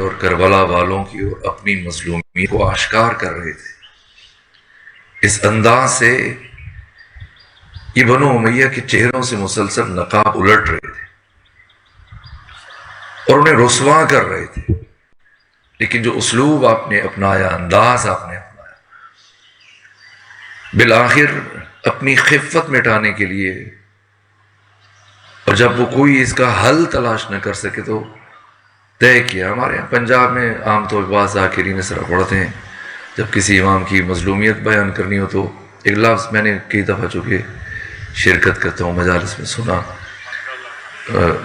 اور کربلا والوں کی اور اپنی مظلومی کو آشکار کر رہے تھے۔ اس انداز سے یہ بنو امیہ کے چہروں سے مسلسل نقاب الٹ رہے تھے اور انہیں رسوا کر رہے تھے، لیکن جو اسلوب آپ نے اپنایا، انداز آپ نے اپنایا، بالآخر اپنی خفت مٹانے کے لیے، اور جب وہ کوئی اس کا حل تلاش نہ کر سکے تو طے کیا۔ ہمارے یہاں پنجاب میں عام طور پر بعض ذاکرین اس طرح پڑھتے ہیں، جب کسی امام کی مظلومیت بیان کرنی ہو تو ایک لفظ میں نے کئی دفعہ چونکہ شرکت کرتا ہوں مجالس میں سنا،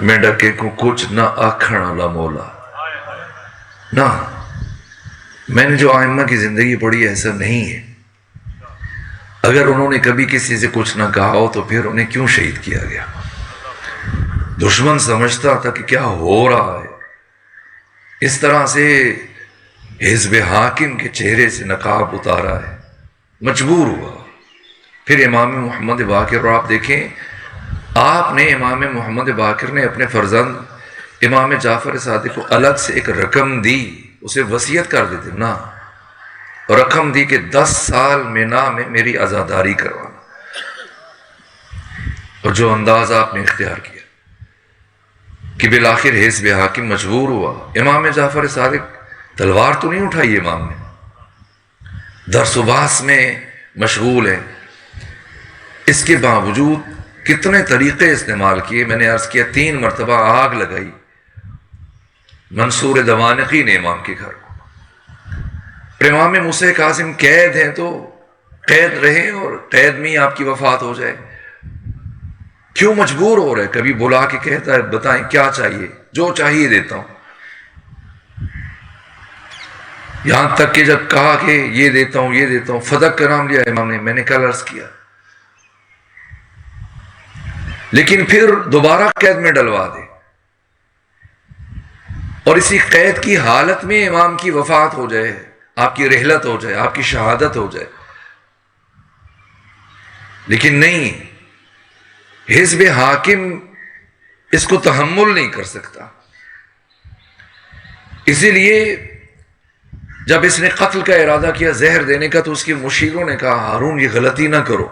میں ڈکے کو کچھ نہ آکھن والا مولا نہ۔ میں نے جو آئمہ کی زندگی پڑھی ہے ایسا نہیں ہے، اگر انہوں نے کبھی کسی سے کچھ نہ کہا ہو تو پھر انہیں کیوں شہید کیا گیا؟ دشمن سمجھتا تھا کہ کیا ہو رہا ہے، اس طرح سے حزب حاکم کے چہرے سے نقاب اتارا ہے، مجبور ہوا۔ پھر امام محمد باقر، اور آپ دیکھیں آپ نے امام محمد باقر نے اپنے فرزند امام جعفر صادق کو الگ سے ایک رقم دی، اسے وصیت کر دیتے نا، اور رقم دی کہ 10 سال مینا میں میری عزاداری کروانا۔ اور جو انداز آپ نے اختیار کیا کہ بالآخر حزب حاکم مجبور ہوا۔ امام جعفر صادق تلوار تو نہیں اٹھائی امام نے، درس و بحث میں مشغول ہے، اس کے باوجود کتنے طریقے استعمال کیے۔ میں نے عرض کیا 3 مرتبہ آگ لگائی منصور دوانقی نے امام کے گھر کو۔ اور امام موسیٰ کاظم قید ہیں تو قید رہیں، اور قید میں ہی آپ کی وفات ہو جائے، کیوں مجبور ہو رہے؟ کبھی بلا کے کہتا ہے بتائیں کیا چاہیے، جو چاہیے دیتا ہوں، یہاں تک کہ جب کہا کہ یہ دیتا ہوں یہ دیتا ہوں، فدق کا نام لیا امام نے، میں نے کل عرض کیا، لیکن پھر دوبارہ قید میں ڈلوا دے، اور اسی قید کی حالت میں امام کی وفات ہو جائے، آپ کی رحلت ہو جائے، آپ کی شہادت ہو جائے۔ لیکن نہیں، حزب حاکم اس کو تحمل نہیں کر سکتا، اسی لیے جب اس نے قتل کا ارادہ کیا، زہر دینے کا، تو اس کے مشیروں نے کہا ہارون یہ غلطی نہ کرو۔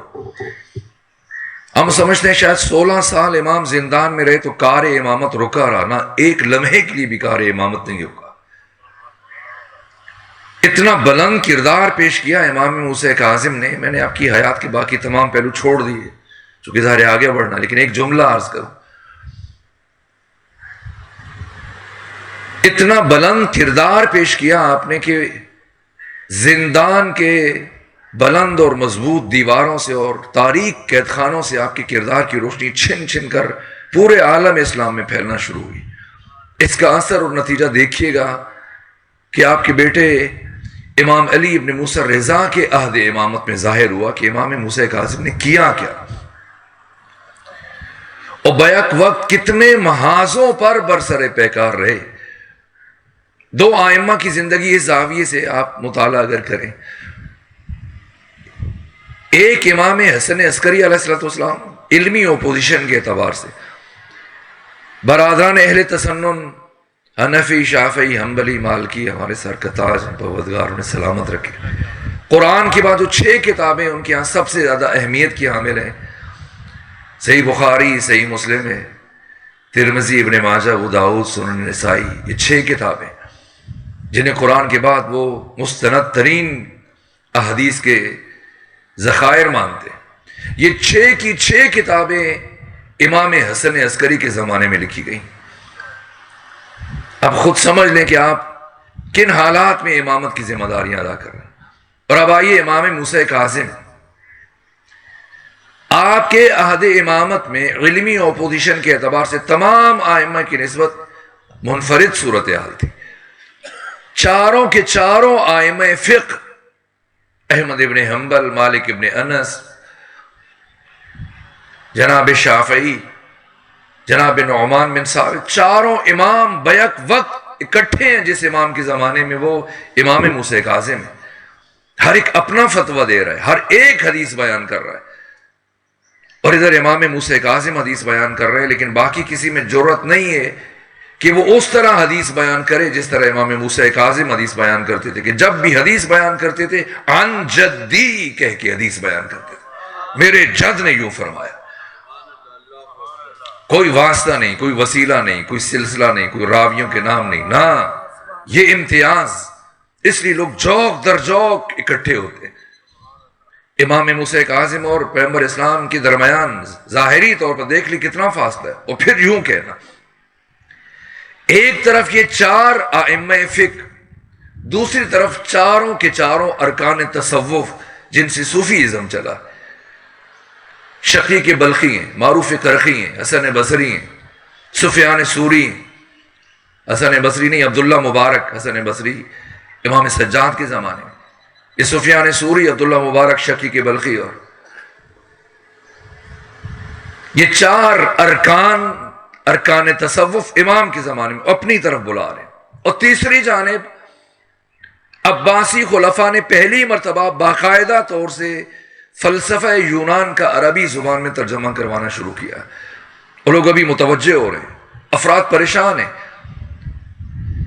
ہم سمجھتے ہیں شاید 16 سال امام زندان میں رہے تو کار امامت رکا رہا، نہ ایک لمحے کے لیے بھی کار امامت نہیں رکا۔ اتنا بلند کردار پیش کیا امام موسیٰ کاظم نے۔ میں نے آپ کی حیات کے باقی تمام پہلو چھوڑ دیے چونکہ ظاہر ہے آگے بڑھنا، لیکن ایک جملہ عرض کروں، اتنا بلند کردار پیش کیا آپ نے کہ زندان کے بلند اور مضبوط دیواروں سے اور تاریک قید خانوں سے آپ کے کردار کی روشنی چھن چھن کر پورے عالم اسلام میں پھیلنا شروع ہوئی۔ اس کا اثر اور نتیجہ دیکھیے گا کہ آپ کے بیٹے امام علی ابن موسیٰ رضا کے عہد امامت میں ظاہر ہوا کہ امام موسیٰ کاظم نے کیا کیا، اور بیک وقت کتنے محاذوں پر برسر پیکار رہے۔ 2 آئمہ کی زندگی اس زاویے سے آپ مطالعہ اگر کریں، ایک امام حسن عسکری علیہ السلام علمی اپوزیشن کے اعتبار سے برادران اہل تسنن حنفی شافعی حنبلی مالکی، ہمارے سر کا تاج پروردگار انہیں سلامت رکھے، قرآن کے بعد جو 6 کتابیں ان کے ہاں سب سے زیادہ اہمیت کی حامل ہیں، صحیح بخاری، صحیح مسلم ہے، ترمذی، ابن ماجہ، ابو داؤد، سنن نسائی، یہ 6 کتابیں جنہیں قرآن کے بعد وہ مستند ترین احادیث کے ذخائر مانتے ہیں۔ یہ 6 کی 6 کتابیں امام حسن عسکری کے زمانے میں لکھی گئیں۔ اب خود سمجھ لیں کہ آپ کن حالات میں امامت کی ذمہ داریاں ادا کر رہے ہیں۔ اور اب آئیے امام موسیٰ کاظم، آپ کے عہد امامت میں علمی اپوزیشن کے اعتبار سے تمام آئمہ کی نسبت منفرد صورتحال تھی۔ چاروں کے چاروں آئمہ فقہ، احمد ابن حنبل، مالک ابن انس، جناب شافعی، جناب نعمان بن ثابت، چاروں امام بیک وقت اکٹھے ہیں جس امام کے زمانے میں، وہ امام موسیٰ کاظم ہے۔ ہر ایک اپنا فتویٰ دے رہا ہے، ہر ایک حدیث بیان کر رہا ہے، اور ادھر امام موسیٰ کاظم حدیث بیان کر رہے ہیں، لیکن باقی کسی میں جرأت نہیں ہے کہ وہ اس طرح حدیث بیان کرے جس طرح امام موسیٰ کاظم حدیث بیان کرتے تھے، کہ جب بھی حدیث بیان کرتے تھے عن جدی کہہ کے حدیث بیان کرتے تھے، میرے جد نے یوں فرمایا. کوئی واسطہ نہیں، کوئی وسیلہ نہیں، کوئی سلسلہ نہیں، کوئی راویوں کے نام نہیں، نہ یہ امتیاز. اس لیے لوگ جوک در جوک اکٹھے ہوتے. امام موسیٰ کاظم اور پیغمبر اسلام کے درمیان ظاہری طور پر دیکھ لی کتنا فاصلہ ہے، اور پھر یوں کہنا. ایک طرف یہ 4 ائمہ فقہ، دوسری طرف چاروں کے چاروں ارکان تصوف جن سے صوفیزم چلا. شقیق بلخی ہیں، معروف کرخی ہیں، حسن بصری ہیں، سفیان ثوری ہیں. حسن بصری نہیں، عبداللہ مبارک حسن بصری امام سجاد کے زمانے میں. یہ سفیان ثوری، عبداللہ مبارک، شقیق بلخی، اور یہ 4 ارکان تصوف امام کے زمانے میں اپنی طرف بلا رہے ہیں. اور تیسری جانب عباسی خلفاء نے پہلی مرتبہ باقاعدہ طور سے فلسفہ یونان کا عربی زبان میں ترجمہ کروانا شروع کیا. اور لوگ ابھی متوجہ ہو رہے ہیں، افراد پریشان ہیں.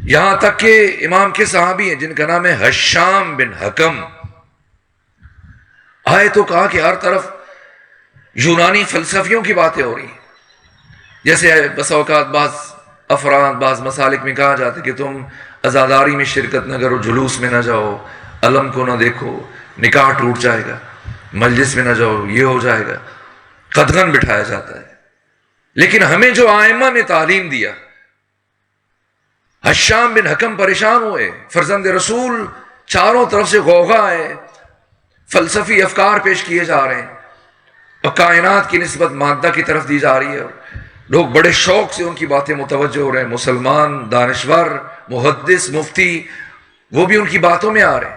یہاں تک کہ امام کے صحابی ہیں جن کا نام ہے حشام بن حکم، آئے تو کہا کہ ہر طرف یونانی فلسفیوں کی باتیں ہو رہی ہیں. جیسے بس اوقات بعض افراد بعض مسالک میں کہا جاتا ہے کہ تم عزاداری میں شرکت نہ کرو، جلوس میں نہ جاؤ، علم کو نہ دیکھو، نکاح ٹوٹ جائے گا، مجلس میں نہ جاؤ، یہ ہو جائے گا، قدغن بٹھایا جاتا ہے. لیکن ہمیں جو ائمہ نے تعلیم دیا، حشام بن حکم پریشان ہوئے، فرزند رسول چاروں طرف سے غوغا ہے، فلسفی افکار پیش کیے جا رہے ہیں اور کائنات کی نسبت مادہ کی طرف دی جا رہی ہے. لوگ بڑے شوق سے ان کی باتیں متوجہ ہو رہے ہیں. مسلمان دانشور محدث مفتی وہ بھی ان کی باتوں میں آ رہے ہیں.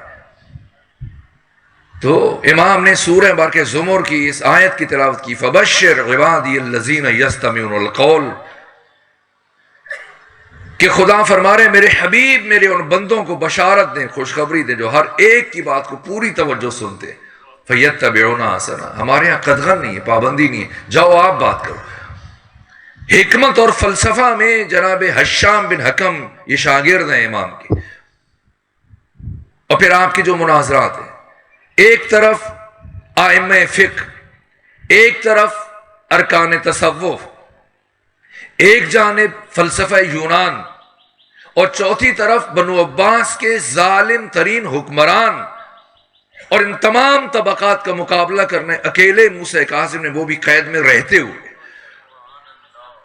تو امام نے سورہ بارکہ زمر کی اس آیت کی تلاوت کی، فبشر عبادی الذین یستمعون القول، کہ خدا فرما رہے میرے حبیب میرے ان بندوں کو بشارت دیں، خوشخبری دیں جو ہر ایک کی بات کو پوری توجہ سنتے. فیتبعون احسنہ، ہمارے یہاں قدغن نہیں ہے، پابندی نہیں ہے، جاؤ آپ بات کرو. حکمت اور فلسفہ میں جناب حشام بن حکم یہ شاگرد ہیں امام کے. اور پھر آپ کے جو مناظرات ہیں، ایک طرف ائمہ فقہ، ایک طرف ارکان تصوف، ایک جانب فلسفہ یونان، اور چوتھی طرف بنو عباس کے ظالم ترین حکمران. اور ان تمام طبقات کا مقابلہ کرنے اکیلے موسیٰ کاظم نے، وہ بھی قید میں رہتے ہوئے.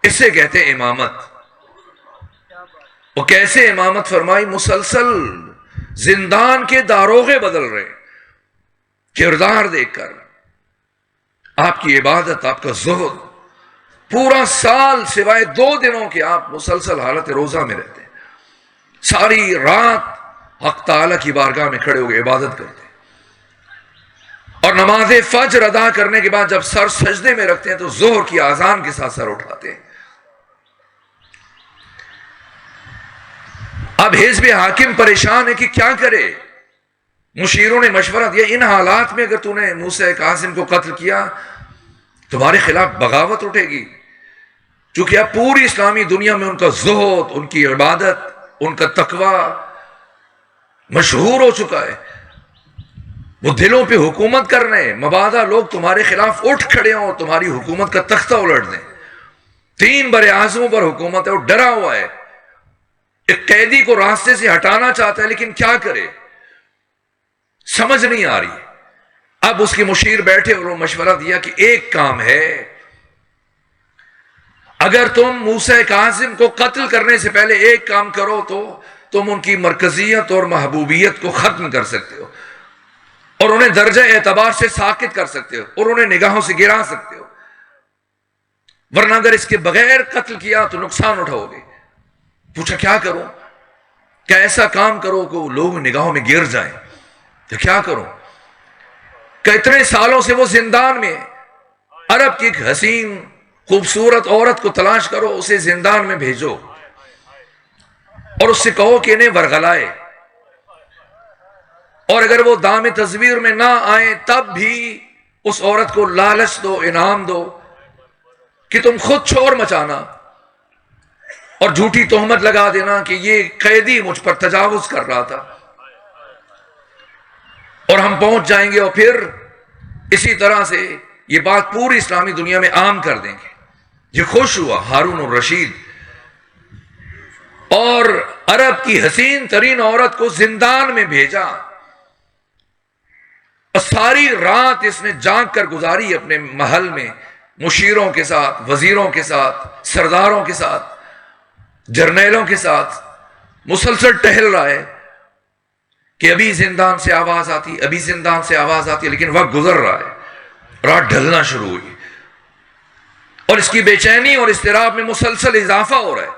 اسے کہتے ہیں امامت. اور کیسے امامت فرمائی؟ مسلسل زندان کے داروغے بدل رہے، کردار دیکھ کر. آپ کی عبادت، آپ کا زہد، پورا سال سوائے 2 دنوں کے آپ مسلسل حالت روزہ میں رہتے ہیں. ساری رات حق تعالیٰ کی بارگاہ میں کھڑے ہو کے عبادت کرتے ہیں. اور نماز فجر ادا کرنے کے بعد جب سر سجدے میں رکھتے ہیں تو ظہر کی اذان کے ساتھ سر اٹھاتے ہیں. اب حزب حاکم پریشان ہے کہ کیا کرے. مشیروں نے مشورہ دیا، ان حالات میں اگر تو نے موسیٰ کاظم کو قتل کیا تمہارے خلاف بغاوت اٹھے گی. چونکہ اب پوری اسلامی دنیا میں ان کا زہد، ان کی عبادت، ان کا تقوی مشہور ہو چکا ہے. وہ دلوں پہ حکومت کر رہے ہیں. مبادا لوگ تمہارے خلاف اٹھ کھڑے ہوں اور تمہاری حکومت کا تختہ الٹ دیں. 3 بر اعظموں پر حکومت ہے، وہ ڈرا ہوا ہے. ایک قیدی کو راستے سے ہٹانا چاہتا ہے لیکن کیا کرے، سمجھ نہیں آ رہی. اب اس کے مشیر بیٹھے اور وہ مشورہ دیا کہ ایک کام ہے، اگر تم موسیٰ کاظم کو قتل کرنے سے پہلے ایک کام کرو تو تم ان کی مرکزیت اور محبوبیت کو ختم کر سکتے ہو اور انہیں درجہ اعتبار سے ساقط کر سکتے ہو اور انہیں نگاہوں سے گرا سکتے ہو. ورنہ اگر اس کے بغیر قتل کیا تو نقصان اٹھاؤ گے. پوچھا کیا کروں؟ کیا ایسا کام کرو کہ وہ لوگ نگاہوں میں گر جائیں؟ تو کیا کروں؟ کہ اتنے سالوں سے وہ زندان میں، عرب کی ایک حسین خوبصورت عورت کو تلاش کرو، اسے زندان میں بھیجو اور اس سے کہو کہ انہیں ورغلائے، اور اگر وہ دام تصویر میں نہ آئیں تب بھی اس عورت کو لالچ دو، انعام دو کہ تم خود شور مچانا، اور جھوٹی تہمت لگا دینا کہ یہ قیدی مجھ پر تجاوز کر رہا تھا، اور ہم پہنچ جائیں گے اور پھر اسی طرح سے یہ بات پوری اسلامی دنیا میں عام کر دیں گے۔ یہ خوش ہوا ہارون الرشید، اور عرب کی حسین ترین عورت کو زندان میں بھیجا، اور ساری رات اس نے جاگ کر گزاری اپنے محل میں، مشیروں کے ساتھ، وزیروں کے ساتھ، سرداروں کے ساتھ، جرنیلوں کے ساتھ مسلسل ٹہل رہا ہے کہ ابھی زندان سے آواز آتی، ابھی زندان سے آواز آتی، لیکن وقت گزر رہا ہے، رات ڈھلنا شروع ہوئی، اور اس کی بے چینی اور اضطراب میں مسلسل اضافہ ہو رہا ہے،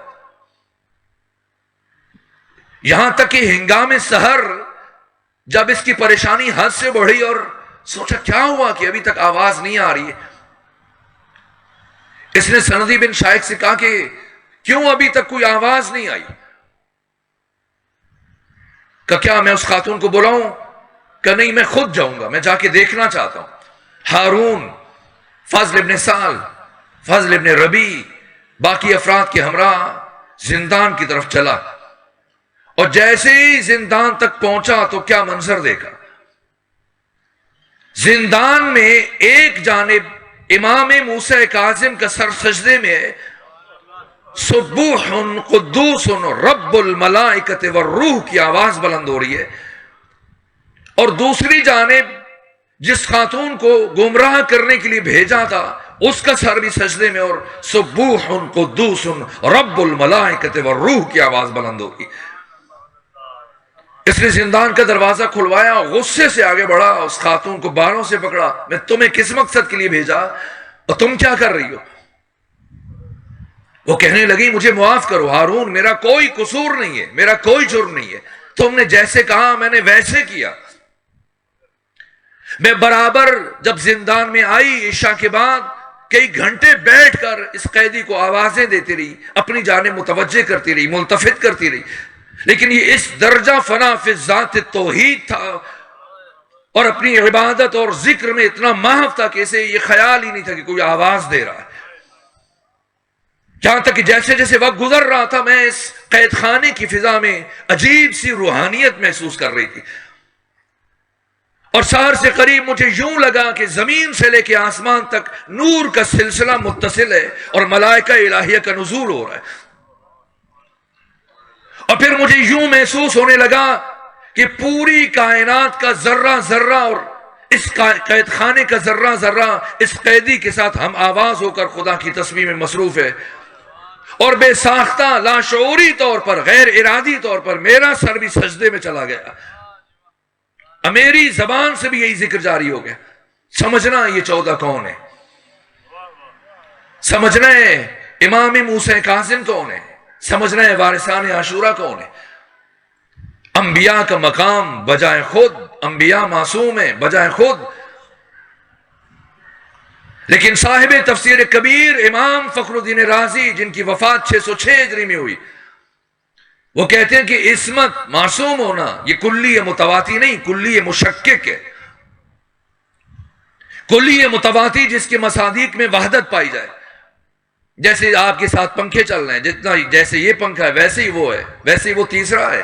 یہاں تک کہ ہنگام سحر جب اس کی پریشانی حد سے بڑھی اور سوچا کیا ہوا کہ ابھی تک آواز نہیں آ رہی ہے، اس نے سندی بن شائق سے کہا کہ کیوں ابھی تک کوئی آواز نہیں آئی؟ کہ کیا میں اس خاتون کو بلاؤں؟ کہ نہیں، میں خود جاؤں گا، میں جا کے دیکھنا چاہتا ہوں۔ ہارون فضل ابن سال، فضل ابن ربی، باقی افراد کے ہمراہ زندان کی طرف چلا، اور جیسے ہی زندان تک پہنچا تو کیا منظر دیکھا۔ زندان میں ایک جانب امام موسیٰ کاظم کا سر سجدے میں ہے، سبوح قدوس رب الملائکۃ والروح کی آواز بلند ہو رہی ہے، اور دوسری جانب جس خاتون کو گمراہ کرنے کے لیے بھیجا تھا اس کا سر بھی سجدے میں، اور سبوح قدوس رب الملائکۃ والروح کی آواز بلند ہو رہی ہے۔ اس نے زندان کا دروازہ کھلوایا، غصے سے آگے بڑھا، اس خاتون کو بالوں سے پکڑا، میں تمہیں کس مقصد کے لیے بھیجا اور تم کیا کر رہی ہو؟ وہ کہنے لگی مجھے معاف کرو ہارون، میرا کوئی قصور نہیں ہے، میرا کوئی جرم نہیں ہے، تم نے جیسے کہا میں نے ویسے کیا۔ میں برابر جب زندان میں آئی عشاء کے بعد کئی گھنٹے بیٹھ کر اس قیدی کو آوازیں دیتی رہی، اپنی جانب متوجہ کرتی رہی، ملتفت کرتی رہی، لیکن یہ اس درجہ فنا فی ذات توحید تھا اور اپنی عبادت اور ذکر میں اتنا محو تھا کہ اسے یہ خیال ہی نہیں تھا کہ کوئی آواز دے رہا ہے۔ جہاں تک کہ جیسے جیسے وقت گزر رہا تھا میں اس قید خانے کی فضا میں عجیب سی روحانیت محسوس کر رہی تھی، اور سحر سے قریب مجھے یوں لگا کہ زمین سے لے کے آسمان تک نور کا سلسلہ متصل ہے اور ملائکہ الہیہ کا نزول ہو رہا ہے، اور پھر مجھے یوں محسوس ہونے لگا کہ پوری کائنات کا ذرہ ذرہ اور اس قید خانے کا ذرہ ذرہ اس قیدی کے ساتھ ہم آواز ہو کر خدا کی تسبیح میں مصروف ہے، اور بے ساختہ لاشعوری طور پر، غیر ارادی طور پر میرا سر بھی سجدے میں چلا گیا، میری زبان سے بھی یہی ذکر جاری ہو گیا۔ سمجھنا یہ 14 کون ہے، سمجھنا ہے امام موسیٰ کاظم کون ہے، سمجھنا ہے وارثان عاشورہ کون ہے۔ انبیاء کا مقام بجائے خود، انبیاء معصوم ہیں بجائے خود، لیکن صاحب تفسیر کبیر امام فخر الدین رازی جن کی وفات 606 ہجری میں ہوئی، وہ کہتے ہیں کہ عصمت، معصوم ہونا یہ کلی متواتی نہیں، کلی مشکک ہے۔ کلی متواتی جس کے مصادیق میں وحدت پائی جائے، جیسے آپ کے ساتھ پنکھے چل رہے ہیں، جتنا جیسے یہ پنکھا ہے ویسے ہی وہ ہے، ویسے ہی وہ تیسرا ہے،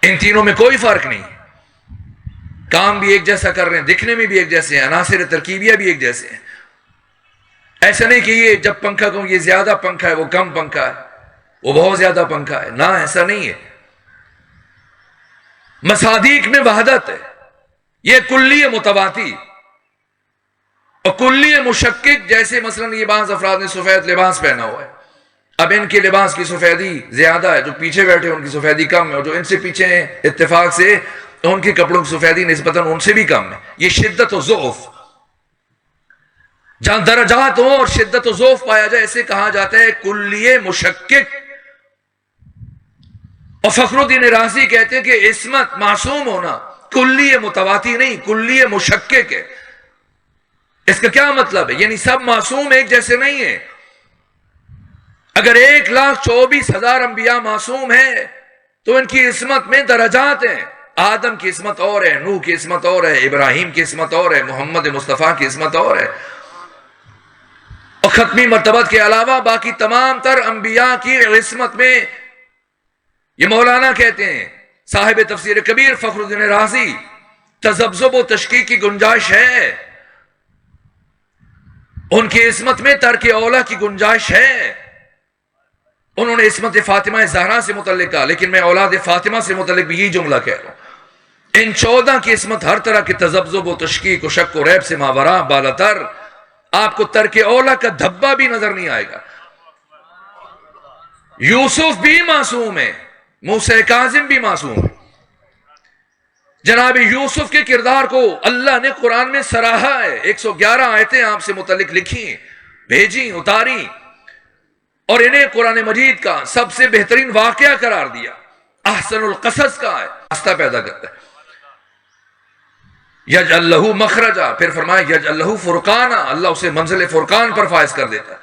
ان تینوں میں کوئی فرق نہیں، کام بھی ایک جیسا کر رہے ہیں، دکھنے میں بھی ایک جیسے ہیں، عناصر ترکیبیہ بھی ایک جیسے ہیں۔ ایسا نہیں کہ یہ جب پنکھا کہوں یہ زیادہ پنکھا ہے، وہ کم پنکھا ہے، وہ بہت زیادہ پنکھا ہے، نہ ایسا نہیں ہے، مصادیق میں وحدت ہے۔ یہ کلی متواتی اور کلی مشکک، جیسے مثلا یہ بعض افراد نے سفید لباس پہنا ہوا ہے، اب ان کے لباس کی سفیدی زیادہ ہے، جو پیچھے بیٹھے ان کی سفیدی کم ہے، اور جو ان سے پیچھے ہیں اتفاق سے ان کے کپڑوں کی سفیدی نسبتاً ان سے بھی کم ہے۔ یہ شدت و ضعف، جہاں درجات ہوں اور شدت و ضعف پایا جائے اسے کہا جاتا ہے کلی مشکک۔ اور فخر الدین رازی کہتے ہیں کہ عصمت، معصوم ہونا کلی متواتی نہیں، کلی مشکک ہے۔ اس کا کیا مطلب ہے؟ یعنی سب معصوم ایک جیسے نہیں ہیں۔ اگر 1,24,000 انبیاء معصوم ہیں تو ان کی عصمت میں درجات ہیں۔ آدم کی عصمت اور ہے، نوح کی عصمت اور ہے، ابراہیم کی عصمت اور ہے، محمد مصطفیٰ کی عصمت اور ہے۔ اور ختمی مرتبت کے علاوہ باقی تمام تر انبیاء کی عصمت میں یہ مولانا کہتے ہیں صاحب تفسیر کبیر فخر الدین رازی تذبذب و تشکیک کی گنجائش ہے، ان کی عصمت میں ترک اولا کی گنجائش ہے۔ انہوں نے عصمت فاطمہ زہرا سے متعلق کہا، لیکن میں اولاد فاطمہ سے متعلق بھی یہی جملہ کہہ رہا ہوں، ان 14 کی عصمت ہر طرح کے تذبذب و تشکیک و شک و ریب سے ماورا بالاتر، آپ کو ترک اولا کا دھبا بھی نظر نہیں آئے گا۔ یوسف بھی معصوم ہے، موسیٰ کاظم بھی معصوم ہے۔ جناب یوسف کے کردار کو اللہ نے قرآن میں سراہا ہے، 111 آیتیں آپ سے متعلق لکھی، بھیجی، اتاری، اور انہیں قرآن مجید کا سب سے بہترین واقعہ قرار دیا، احسن القصص کا ہے، راستہ پیدا کرتا ہے۔ یجعل لہ مخرجا، پھر فرمایا یجعل لہ فرقانا، اللہ اسے منزل فرقان پر فائز کر دیتا ہے۔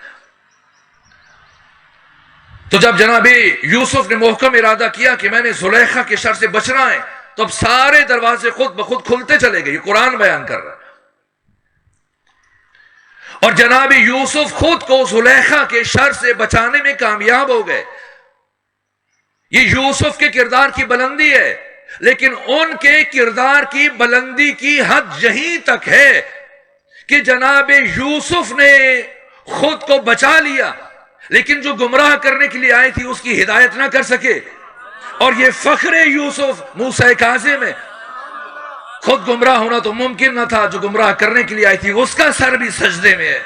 تو جب جناب یوسف نے محکم ارادہ کیا کہ میں نے زلیخا کے شر سے بچنا ہے، تو اب سارے دروازے خود بخود کھلتے چلے گئے، یہ قرآن بیان کر رہا ہے۔ اور جناب یوسف خود کو زلیخا کے شر سے بچانے میں کامیاب ہو گئے۔ یہ یوسف کے کردار کی بلندی ہے، لیکن ان کے کردار کی بلندی کی حد یہیں تک ہے کہ جناب یوسف نے خود کو بچا لیا، لیکن جو گمراہ کرنے کے لیے آئی تھی اس کی ہدایت نہ کر سکے۔ اور یہ فخر یوسف موسیٰ کاظم ہے، خود گمراہ ہونا تو ممکن نہ تھا، جو گمراہ کرنے کے لیے آئی تھی اس کا سر بھی سجدے میں ہے۔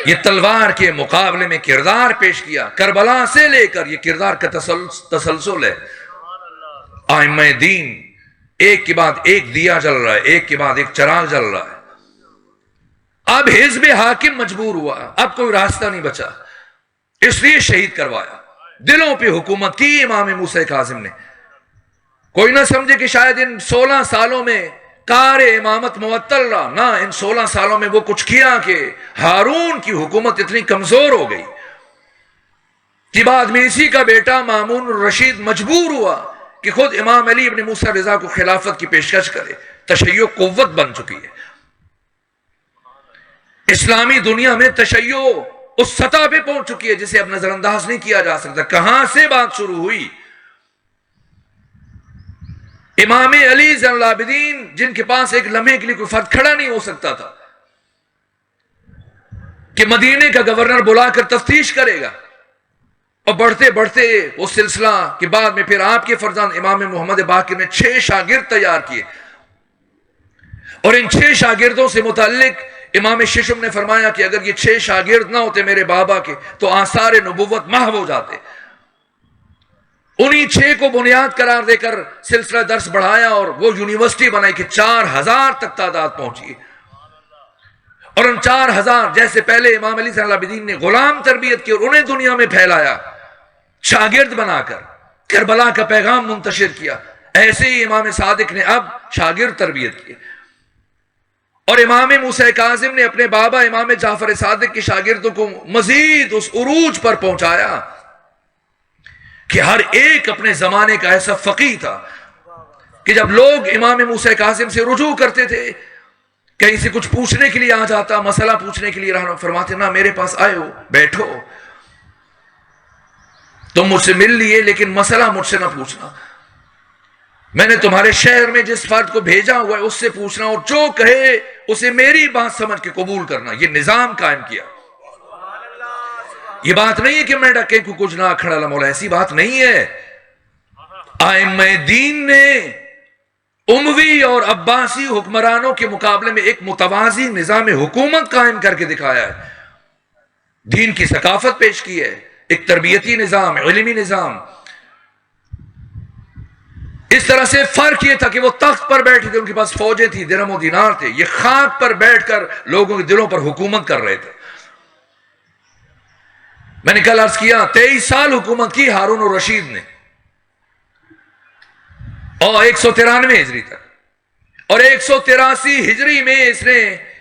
یہ تلوار کے مقابلے میں کردار پیش کیا، کربلا سے لے کر یہ کردار کا تسلسل ہے۔ ائمہ دین ایک کے بعد ایک دیا جل رہا ہے، ایک کے بعد ایک چراغ جل رہا ہے۔ اب حزب حاکم مجبور ہوا، اب کوئی راستہ نہیں بچا، اس لیے شہید کروایا، دلوں پہ حکومت کی امام موسیٰ کاظم نے۔ کوئی نہ سمجھے کہ شاید ان 16 سالوں میں کار امامت معطل رہا، نہ، ان 16 سالوں میں وہ کچھ کیا کہ ہارون کی حکومت اتنی کمزور ہو گئی کہ بعد میں اسی کا بیٹا مامون الرشید مجبور ہوا کہ خود امام علی ابن موسیٰ رضا کو خلافت کی پیشکش کرے۔ تشیع قوت بن چکی ہے اسلامی دنیا میں، تشیع اس سطح پہ پہنچ چکی ہے جسے اب نظر انداز نہیں کیا جا سکتا۔ کہاں سے بات شروع ہوئی؟ امام علی زین العابدین، جن کے پاس ایک لمحے کے لیے کوئی فرد کھڑا نہیں ہو سکتا تھا کہ مدینے کا گورنر بلا کر تفتیش کرے گا، اور بڑھتے بڑھتے وہ سلسلہ کہ بعد میں پھر آپ کے فرزند امام محمد باقر نے 6 شاگرد تیار کیے، اور ان 6 شاگردوں سے متعلق امام ششم نے فرمایا کہ اگر یہ 6 شاگرد نہ ہوتے میرے بابا کے تو آثار نبوت محو ہو جاتے۔ انہی 6 کو بنیاد قرار دے کر سلسلہ درس بڑھایا، اور وہ یونیورسٹی بنائی کہ 4000 تک تعداد پہنچی۔ اور ان 4000 جیسے پہلے امام علی صلی اللہ علیہ وسلم نے غلام تربیت کی اور انہیں دنیا میں پھیلایا، شاگرد بنا کر کربلا کا پیغام منتشر کیا، ایسے ہی امام صادق نے اب شاگرد تربیت کی، اور امام موسیٰ کاظم نے اپنے بابا امام جعفر صادق کے شاگردوں کو مزید اس عروج پر پہنچایا کہ ہر ایک اپنے زمانے کا ایسا فقیہ تھا کہ جب لوگ امام موسیٰ کاظم سے رجوع کرتے تھے، کہیں سے کچھ پوچھنے کے لیے آ جاتا، مسئلہ پوچھنے کے لیے رہنا، فرماتے نہ، میرے پاس آئے ہو، بیٹھو، تم مجھ سے مل لیے لیکن مسئلہ مجھ سے نہ پوچھنا، میں نے تمہارے شہر میں جس فرد کو بھیجا ہوا ہے اس سے پوچھنا، اور جو کہے اسے میری بات سمجھ کے قبول کرنا۔ یہ نظام قائم کیا۔ یہ بات نہیں ہے کہ میں ڈکے کو کچھ نہ کھڑا لا مولا، ایسی بات نہیں ہے۔ ائمہ دین نے اموی اور عباسی حکمرانوں کے مقابلے میں ایک متوازی نظام حکومت قائم کر کے دکھایا ہے، دین کی ثقافت پیش کی ہے، ایک تربیتی نظام، علمی نظام۔ اس طرح سے فرق یہ تھا کہ وہ تخت پر بیٹھے تھے، ان کے پاس فوجیں تھی، درہم و دینار تھے، یہ خاک پر بیٹھ کر لوگوں کے دلوں پر حکومت کر رہے تھے۔ میں نے کل عرض کیا 23 سال حکومت کی ہارون الرشید نے، اور 193 ہجری تک، اور 183 ہجری میں اس نے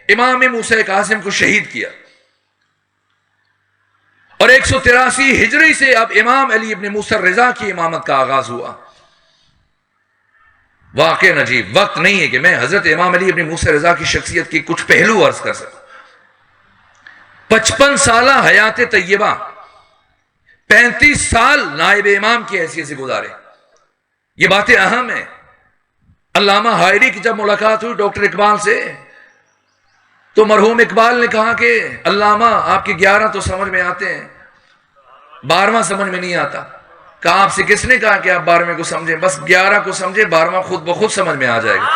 امام موسیٰ کاظم کو شہید کیا، اور 183 ہجری سے اب امام علی ابن موسیٰ رضا کی امامت کا آغاز ہوا۔ واقع عجیب وقت نہیں ہے کہ میں حضرت امام علی ابن موسیٰ رضا کی شخصیت کی کچھ پہلو عرض کر سکوں۔ 55 سالہ حیات طیبہ، 35 سال نائب امام کی حیثیت سے گزارے۔ یہ باتیں اہم ہیں۔ علامہ حائری کی جب ملاقات ہوئی ڈاکٹر اقبال سے تو مرحوم اقبال نے کہا کہ علامہ آپ کے 11 تو سمجھ میں آتے ہیں، 12واں سمجھ میں نہیں آتا۔ کہا آپ سے کس نے کہا کہ آپ 12ویں کو سمجھیں؟ بس 11 کو سمجھیں، 12واں خود بخود سمجھ میں آ جائے گا۔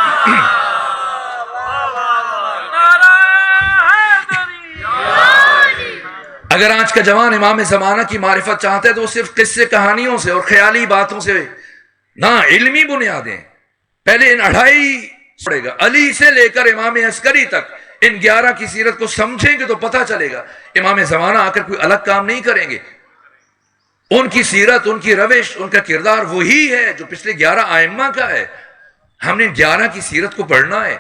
اگر آج کا جوان امام زمانہ کی معرفت چاہتا ہے تو وہ صرف قصے کہانیوں سے اور خیالی باتوں سے نہ، علمی بنیادیں پہلے ان 2.5 پڑے گا، علی سے لے کر امام عسکری تک ان 11 کی سیرت کو سمجھیں گے تو پتہ چلے گا امام زمانہ آ کر کوئی الگ کام نہیں کریں گے۔ ان کی سیرت، ان کی روش، ان کا کردار وہی ہے جو پچھلے 11 ائمہ کا ہے۔ ہم نے 11 کی سیرت کو پڑھنا ہے،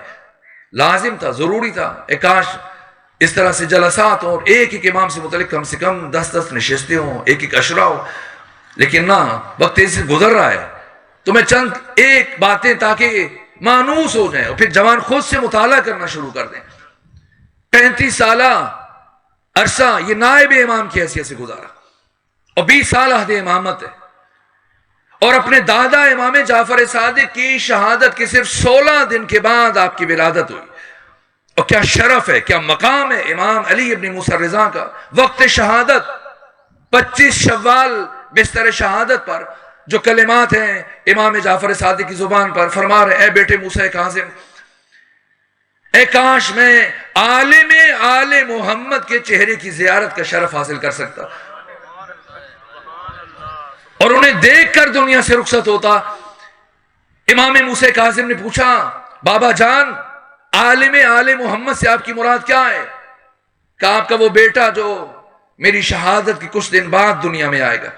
لازم تھا، ضروری تھا۔ کاش اس طرح سے جلسات اور ایک ایک امام سے متعلق کم سے کم 10 نشستیں ہوں، ایک ایک عشرہ ہو، لیکن نہ، وقت تیزی سے گزر رہا ہے۔ تو میں چند ایک باتیں تاکہ مانوس ہو جائیں اور پھر جوان خود سے مطالعہ کرنا شروع کر دیں۔ 35 سالہ عرصہ یہ نائب امام کی حیثیت سے گزارا اور 20 سال عہد امامت ہے، اور اپنے دادا امام جعفر صادق کی شہادت کے صرف 16 دن کے بعد آپ کی ولادت ہوئی۔ اور کیا شرف ہے، کیا مقام ہے امام علی ابن موسیٰ رضا کا۔ وقت شہادت 25 شوال بستر شہادت پر جو کلمات ہیں امام جعفر صادق کی زبان پر، فرما رہے اے بیٹے موسیٰ کاظم، اے کاش میں عالم آل محمد کے چہرے کی زیارت کا شرف حاصل کر سکتا اور انہیں دیکھ کر دنیا سے رخصت ہوتا۔ امام موسیٰ کاظم نے پوچھا بابا جان، عالم آل محمد سے آپ کی مراد کیا ہے؟ کہ آپ کا وہ بیٹا جو میری شہادت کی کچھ دن بعد دنیا میں آئے گا،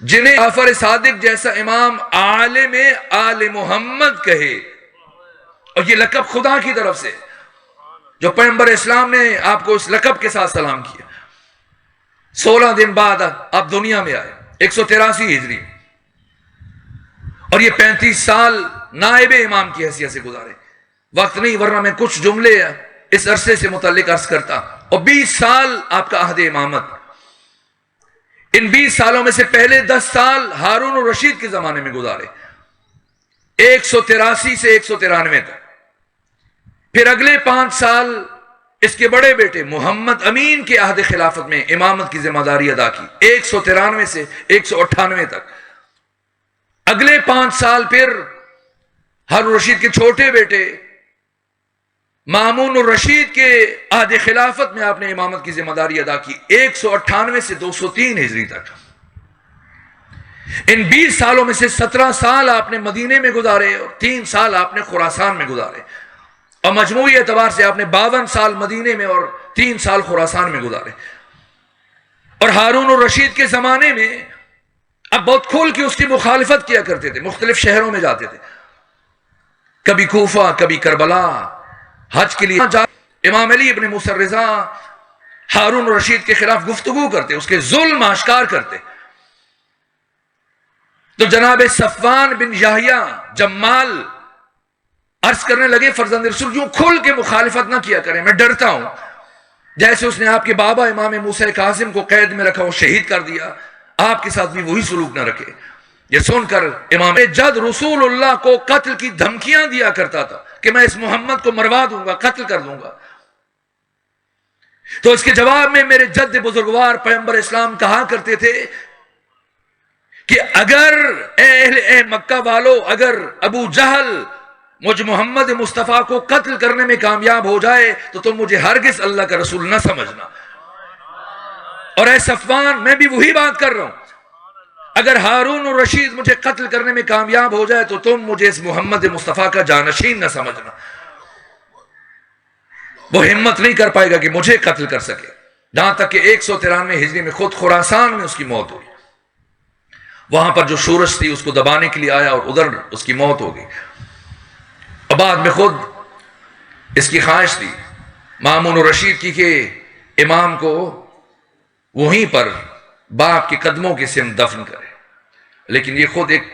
جنہیں جعفر صادق جیسا امام عالم آل محمد کہے، اور یہ لقب خدا کی طرف سے، جو پیغمبر اسلام نے آپ کو اس لقب کے ساتھ سلام کیا۔ 16 دن بعد آپ دنیا میں آئے، 183 ہجری، اور یہ 35 سال نائب امام کی حیثیت سے گزارے۔ وقت نہیں ورنہ میں کچھ جملے اس عرصے سے متعلق عرض کرتا۔ اور 20 سال آپ کا عہد امامت، ان 20 سالوں میں سے پہلے 10 سال ہارون الرشید کے زمانے میں گزارے، 183 سے 193 تک۔ پھر اگلے 5 سال اس کے بڑے بیٹے محمد امین کے عہد خلافت میں امامت کی ذمہ داری ادا کی، 193 سے 198 تک۔ اگلے 5 سال پھر ہارون الرشید کے چھوٹے بیٹے مامون الرشید کے عہد خلافت میں آپ نے امامت کی ذمہ داری ادا کی، 198 سے 203 ہجری تک۔ ان 20 سالوں میں سے 17 سال آپ نے مدینے میں گزارے اور 3 سال آپ نے خراسان میں گزارے، اور مجموعی اعتبار سے آپ نے 52 سال مدینے میں اور 3 سال خراسان میں گزارے۔ اور ہارون الرشید کے زمانے میں اب بہت کھل کے اس کی مخالفت کیا کرتے تھے، مختلف شہروں میں جاتے تھے، کبھی کوفہ، کبھی کربلا، حج کے لیے امام علی ابن موسیٰ رضا ہارون الرشید کے خلاف گفتگو کرتے، اس کے ظلم آشکار کرتے۔ تو جناب صفوان بن یحییٰ جمال عرض کرنے لگے فرزند رسول یوں کھل کے مخالفت نہ کیا کریں، میں ڈرتا ہوں جیسے اس نے آپ کے بابا امام موسیٰ کاظم کو قید میں رکھا، وہ شہید کر دیا، آپ کے ساتھ بھی وہی سلوک نہ رکھے۔ یہ سن کر امام جد رسول اللہ کو قتل کی دھمکیاں دیا کرتا تھا کہ میں اس محمد کو مروا دوں گا، قتل کر دوں گا۔ تو اس کے جواب میں میرے جد بزرگوار پیغمبر اسلام کہا کرتے تھے کہ اگر اے مکہ والو، اگر ابو جہل مجھ محمد مصطفیٰ کو قتل کرنے میں کامیاب ہو جائے تو تم مجھے ہرگز اللہ کا رسول نہ سمجھنا۔ اور اے صفوان، میں بھی وہی بات کر رہا ہوں، اگر ہارون الرشید مجھے قتل کرنے میں کامیاب ہو جائے تو تم مجھے اس محمد مصطفیٰ کا جانشین نہ سمجھنا۔ وہ ہمت نہیں کر پائے گا کہ مجھے قتل کر سکے، جہاں تک کہ 193 ہجری میں خود خراسان میں اس کی موت ہوئی۔ وہاں پر جو شورش تھی اس کو دبانے کے لیے آیا اور ادھر اس کی موت ہو گئی۔ اور بعد میں خود اس کی خواہش تھی مامون الرشید کی کہ امام کو وہیں پر باپ کے قدموں کے سمت دفن کرے، لیکن یہ خود ایک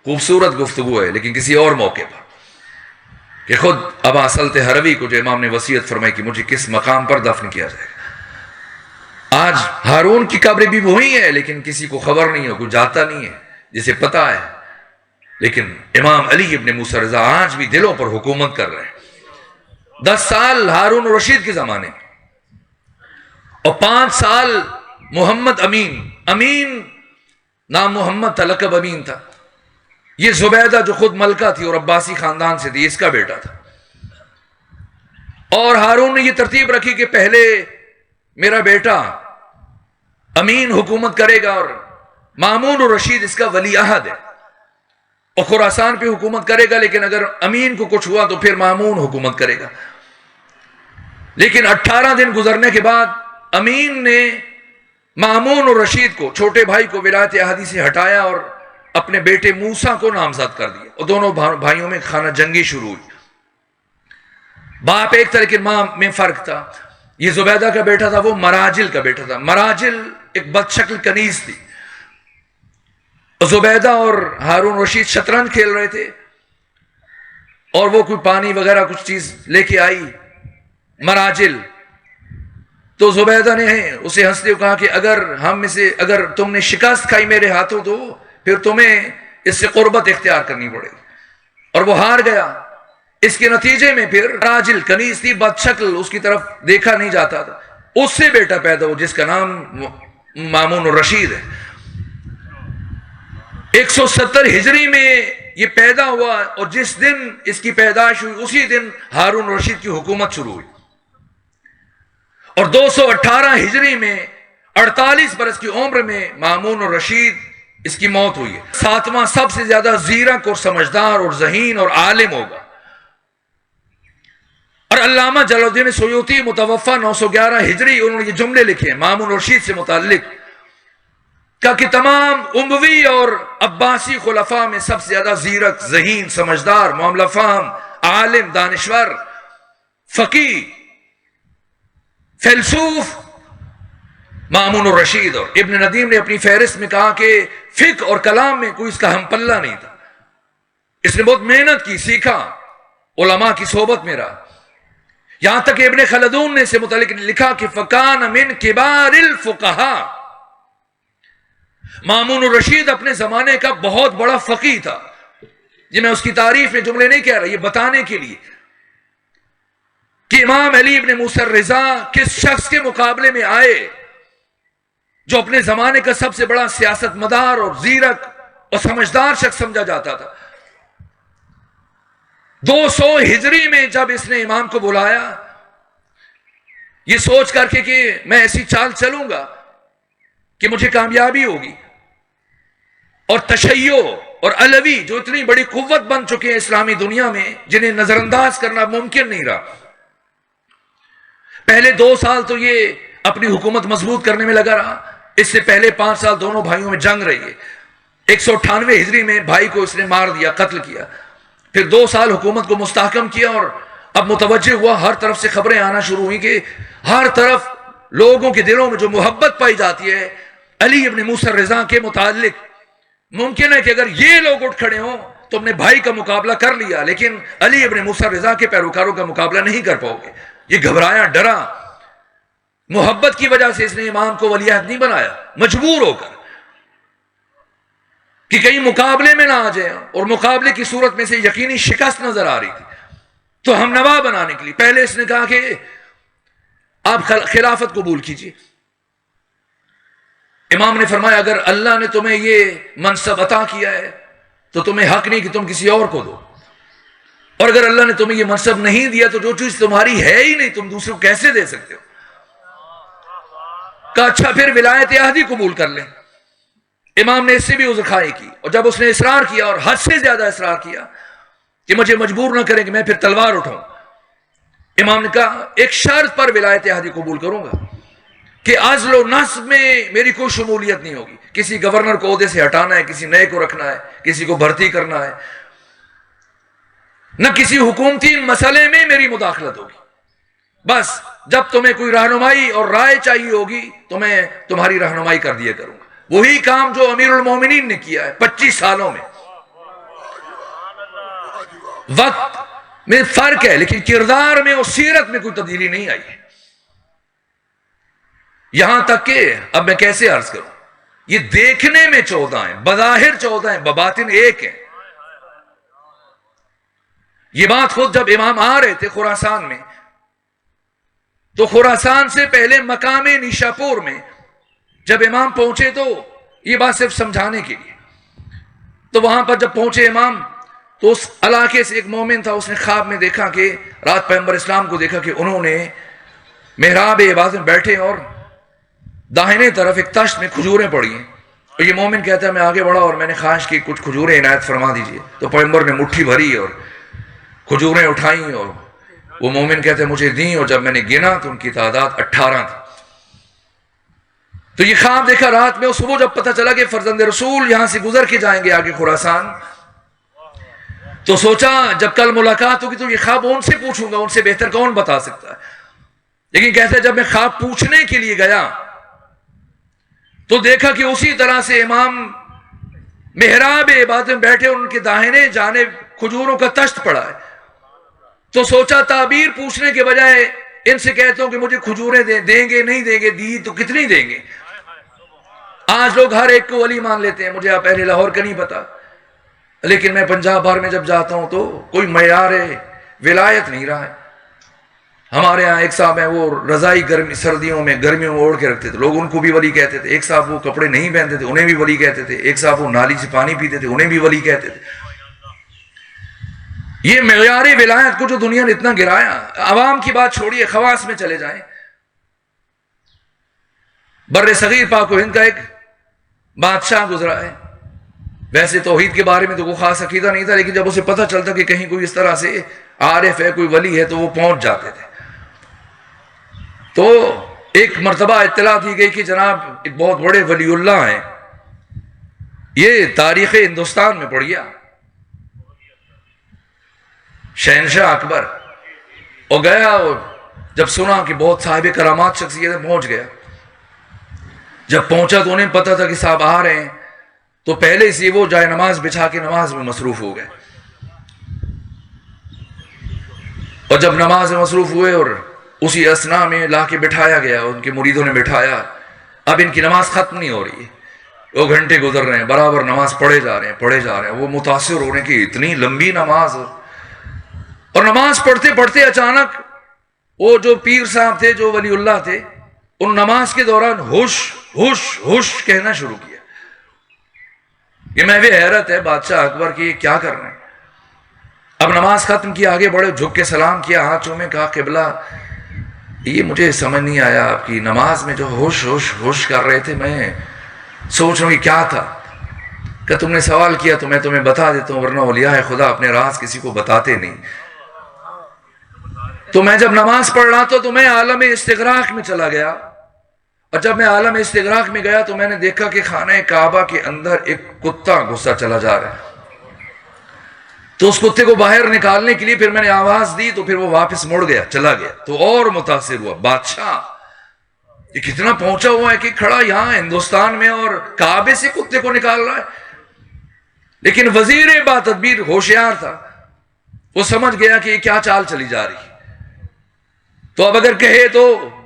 خوبصورت گفتگو ہے لیکن کسی اور موقع پر، کہ خود ابا سلط حروی کو جو امام نے وصیت فرمائی کہ مجھے کس مقام پر دفن کیا جائے گا، آج ہارون کی قبر بھی وہی ہے لیکن کسی کو خبر نہیں ہے، کوئی جاتا نہیں ہے، جسے پتا ہے. لیکن امام علی ابن موسیٰ رضا آج بھی دلوں پر حکومت کر رہے ہیں. 10 سال ہارون رشید کے زمانے میں اور 5 سال محمد امین نام محمد تھا، لقب امین تھا. یہ زبیدہ جو خود ملکہ تھی اور عباسی خاندان سے تھی، اس کا بیٹا تھا. اور ہارون نے یہ ترتیب رکھی کہ پہلے میرا بیٹا امین حکومت کرے گا اور مامون الرشید اس کا ولی عہد ہے، اور خراسان پہ حکومت کرے گا، لیکن اگر امین کو کچھ ہوا تو پھر مامون حکومت کرے گا. لیکن 18 دن گزرنے کے بعد امین نے مامون الرشید کو، چھوٹے بھائی کو، ولایت عہدی سے ہٹایا اور اپنے بیٹے موسیٰ کو نامزد کر دیا، اور دونوں بھائیوں میں خانہ جنگی شروع ہوئی. باپ ایک طرح کے، ماں میں فرق تھا. یہ زبیدہ کا بیٹا تھا، وہ مراجل کا بیٹا تھا. مراجل ایک بد شکل کنیز تھی. زبیدہ اور ہارون رشید شطرنج کھیل رہے تھے اور وہ کوئی پانی وغیرہ کچھ چیز لے کے آئی مراجل، تو زبیدہ نے اسے ہنستے ہوئے کہا کہ اگر تم نے شکست کھائی میرے ہاتھوں تو پھر تمہیں اس سے قربت اختیار کرنی پڑے گی. اور وہ ہار گیا. اس کے نتیجے میں پھر مراجل کنیز تھی، بد شکل، اس کی طرف دیکھا نہیں جاتا تھا، اس سے بیٹا پیدا ہو جس کا نام مامون الرشید ہے. 170 ہجری میں یہ پیدا ہوا، اور جس دن اس کی پیدائش ہوئی اسی دن ہارون رشید کی حکومت شروع ہوئی. اور 218 ہجری میں 48 برس کی عمر میں مامون الرشید اس کی موت ہوئی ہے. 7واں سب سے زیادہ زیرک اور سمجھدار اور ذہین اور عالم ہوگا. اور علامہ جلال الدین سیوطی متوفہ 911 ہجری، انہوں نے یہ جملے لکھے ہیں مامون الرشید سے متعلق، کہ تمام اموی اور عباسی خلفاء میں سب سے زیادہ زیرک، ذہین، سمجھدار، معاملہ فہم، عالم، دانشور، فقیہ، فیلسوف مامون الرشید. اور ابن ندیم نے اپنی فہرست میں کہا کہ فقہ اور کلام میں کوئی اس کا ہم پلہ نہیں تھا. اس نے بہت محنت کی، سیکھا، علماء کی صحبت میں رہا. یہاں تک کہ ابن خلدون نے اسے متعلق لکھا کہ فکان من کبار الفقہاء، مامون الرشید اپنے زمانے کا بہت بڑا فقیہ تھا. یہ میں اس کی تعریف میں جملے نہیں کہہ رہا، یہ بتانے کے لیے کہ امام علی ابن موسیٰ رضا کس شخص کے مقابلے میں آئے جو اپنے زمانے کا سب سے بڑا سیاست مدار اور زیرک اور سمجھدار شخص سمجھا جاتا تھا. 200 ہجری میں جب اس نے امام کو بلایا، یہ سوچ کر کے کہ میں ایسی چال چلوں گا کہ مجھے کامیابی ہوگی، اور تشیع اور علوی جو اتنی بڑی قوت بن چکے ہیں اسلامی دنیا میں، جنہیں نظر انداز کرنا ممکن نہیں رہا. پہلے 2 سال تو یہ اپنی حکومت مضبوط کرنے میں لگا رہا. اس سے پہلے 5 سال دونوں بھائیوں میں جنگ رہی ہے. 198 ہجری میں بھائی کو اس نے مار دیا، قتل کیا. پھر 2 سال حکومت کو مستحکم کیا، اور اب متوجہ ہوا، ہر طرف سے خبریں آنا شروع ہوئی کہ ہر طرف لوگوں کے دلوں میں جو محبت پائی جاتی ہے علی ابن موسیٰ رضا کے متعلق. ممکن ہے کہ اگر یہ لوگ اٹھ کھڑے ہوں تو اپنے بھائی کا مقابلہ کر لیا، لیکن علی ابن موسیٰ رضا کے پیروکاروں کا مقابلہ نہیں کر پاؤ گے. یہ گھبرایا، ڈرا. محبت کی وجہ سے اس نے امام کو ولی عہد نہیں بنایا، مجبور ہو کر کہ کہیں مقابلے میں نہ آ جائیں، اور مقابلے کی صورت میں سے یقینی شکست نظر آ رہی تھی. تو ہم نوا بنانے کے لیے پہلے اس نے کہا کہ آپ خلافت قبول کیجیے. امام نے فرمایا اگر اللہ نے تمہیں یہ منصب عطا کیا ہے تو تمہیں حق نہیں کہ تم کسی اور کو دو، اور اگر اللہ نے تمہیں یہ منصب نہیں دیا تو جو چیز تمہاری ہے ہی نہیں تم دوسروں کو کیسے دے سکتے ہو. کہا اچھا پھر ولایت عہدی قبول کر لیں. امام نے اس سے بھی عذرخواہی کی، اور جب اس نے اصرار کیا اور حد سے زیادہ اصرار کیا کہ مجھے مجبور نہ کریں کہ میں پھر تلوار اٹھاؤں، امام نے کہا ایک شرط پر ولایت عہدی قبول کروں گا کہ عزل و نصب میں میری کوئی شمولیت نہیں ہوگی. کسی گورنر کو عہدے سے ہٹانا ہے، کسی نئے کو رکھنا ہے، کسی کو بھرتی کرنا ہے، نہ کسی حکومتی مسئلے میں میری مداخلت ہوگی. بس جب تمہیں کوئی رہنمائی اور رائے چاہیے ہوگی تو میں تمہاری رہنمائی کر دیا کروں گا. وہی کام جو امیر المومنین نے کیا ہے 25 سالوں میں. وقت میں فرق ہے لیکن کردار میں اور سیرت میں کوئی تبدیلی نہیں آئی ہے. یہاں تک کہ اب میں کیسے عرض کروں، یہ دیکھنے میں 14 ہیں، بظاہر 14 ہیں، بباطن ایک ہیں. یہ بات خود جب امام آ رہے تھے خراسان میں تو خراسان سے پہلے مقام نیشاپور میں جب امام پہنچے تو یہ بات صرف سمجھانے کے لیے، تو وہاں پر جب پہنچے امام تو اس علاقے سے ایک مومن تھا، اس نے خواب میں دیکھا کہ رات پیغمبر اسلام کو دیکھا کہ انہوں نے محراب عبادت میں بیٹھے اور داہنے طرف ایک تشت میں کھجوریں پڑی ہیں. اور یہ مومن کہتا ہے میں آگے بڑھا اور میں نے خواہش کی کچھ کھجوریں عنایت فرما دیجیے. تو پیغمبر نے مٹھی بھری اور کھجوریں اٹھائیں اور وہ مومن کہتے ہیں مجھے دیں، اور جب میں نے گنا تو ان کی تعداد 18 تھی. تو یہ خواب دیکھا رات میں، اور صبح جب پتہ چلا کہ فرزند رسول یہاں سے گزر کے جائیں گے آگے خراسان، تو سوچا جب کل ملاقات ہوگی تو یہ خواب ان سے پوچھوں گا، ان سے بہتر کون بتا سکتا ہے. لیکن کہتے ہیں جب میں خواب پوچھنے کے لیے گیا تو دیکھا کہ اسی طرح سے امام محراب عبادت میں بیٹھے اور ان کے داہنے جانب کھجوروں کا تشت پڑا ہے. تو سوچا تعبیر پوچھنے کے بجائے ان سے کہتا ہوں کہ مجھے کھجوریں دیں گے نہیں دیں گے، دی تو کتنی دیں گے. آج لوگ ہر ایک کو ولی مان لیتے ہیں، مجھے آپ اہل لاہور کا نہیں پتا، لیکن میں پنجاب بھر میں جب جاتا ہوں تو کوئی معیار ولایت نہیں رہا ہے. ہمارے ہاں ایک صاحب ہیں وہ رضائی گرمی سردیوں میں گرمیوں میں اوڑھ کے رکھتے تھے، لوگ ان کو بھی ولی کہتے تھے. ایک صاحب وہ کپڑے نہیں پہنتے تھے انہیں بھی ولی کہتے تھے. ایک صاحب وہ نالی سے پانی پیتے تھے انہیں بھی ولی کہتے تھے. یہ معیار ولایت کو جو دنیا نے اتنا گرایا، عوام کی بات چھوڑیے، خواص میں چلے جائیں. بر صغیر پاک و ہند کا ایک بادشاہ گزرا ہے. ویسے توحید کے بارے میں تو کوئی خاص عقیدہ نہیں تھا، لیکن جب اسے پتہ چلتا کہ کہیں کوئی اس طرح سے عارف ہے، کوئی ولی ہے، تو وہ پہنچ جاتے تھے. تو ایک مرتبہ اطلاع دی گئی کہ جناب ایک بہت بڑے ولی اللہ ہیں. یہ تاریخ ہندوستان میں پڑھیا شہنشاہ اکبر. اور گیا اور جب سنا کہ بہت صاحب کرامات شخصیت پہنچ گیا. جب پہنچا تو انہیں پتا تھا کہ صاحب آ رہے ہیں، تو پہلے سے وہ جائے نماز بچھا کے نماز میں مصروف ہو گئے. اور جب نماز میں مصروف ہوئے اور اسی اسنا میں لا کے بٹھایا گیا، ان کے مریدوں نے بٹھایا. اب ان کی نماز ختم نہیں ہو رہی ہے، 2 گھنٹے گزر رہے ہیں، برابر نماز پڑھے جا رہے ہیں. وہ متاثر ہو رہے ہیں کہ اتنی لمبی نماز. اور نماز پڑھتے پڑھتے اچانک وہ جو پیر صاحب تھے، جو ولی اللہ تھے، ان نماز کے دوران ہوش ہوش ہوش کہنا شروع کیا. یہ محو حیرت ہے بادشاہ اکبر کی، کیا کر رہے ہیں. اب نماز ختم کی، آگے بڑھے، جھک کے سلام کیا، ہاتھ چومے، کہا قبلہ یہ مجھے سمجھ نہیں آیا، آپ کی نماز میں جو ہوش ہوش ہوش کر رہے تھے میں سوچ رہا ہوں کیا تھا. کہ تم نے سوال کیا تو میں تمہیں بتا دیتا ہوں، ورنہ اولیاء خدا اپنے راز کسی کو بتاتے نہیں. تو میں جب نماز پڑھ رہا تو میں عالم استغراق میں چلا گیا. اور جب میں عالم استغراق میں گیا تو میں نے دیکھا کہ خانہ کعبہ کے اندر ایک کتا غصہ چلا جا رہا ہے. تو اس کتے کو باہر نکالنے کے لیے پھر میں نے آواز دی تو پھر وہ واپس مڑ گیا، چلا گیا. تو اور متاثر ہوا، بادشاہ یہ کتنا پہنچا ہوا ہے کہ کھڑا یہاں ہندوستان میں اور کعبے سے کتے کو نکال رہا ہے. لیکن وزیر با تدبیر ہوشیار تھا، وہ سمجھ گیا کہ یہ کیا چال چلی جا رہی. تو اب اگر کہے تو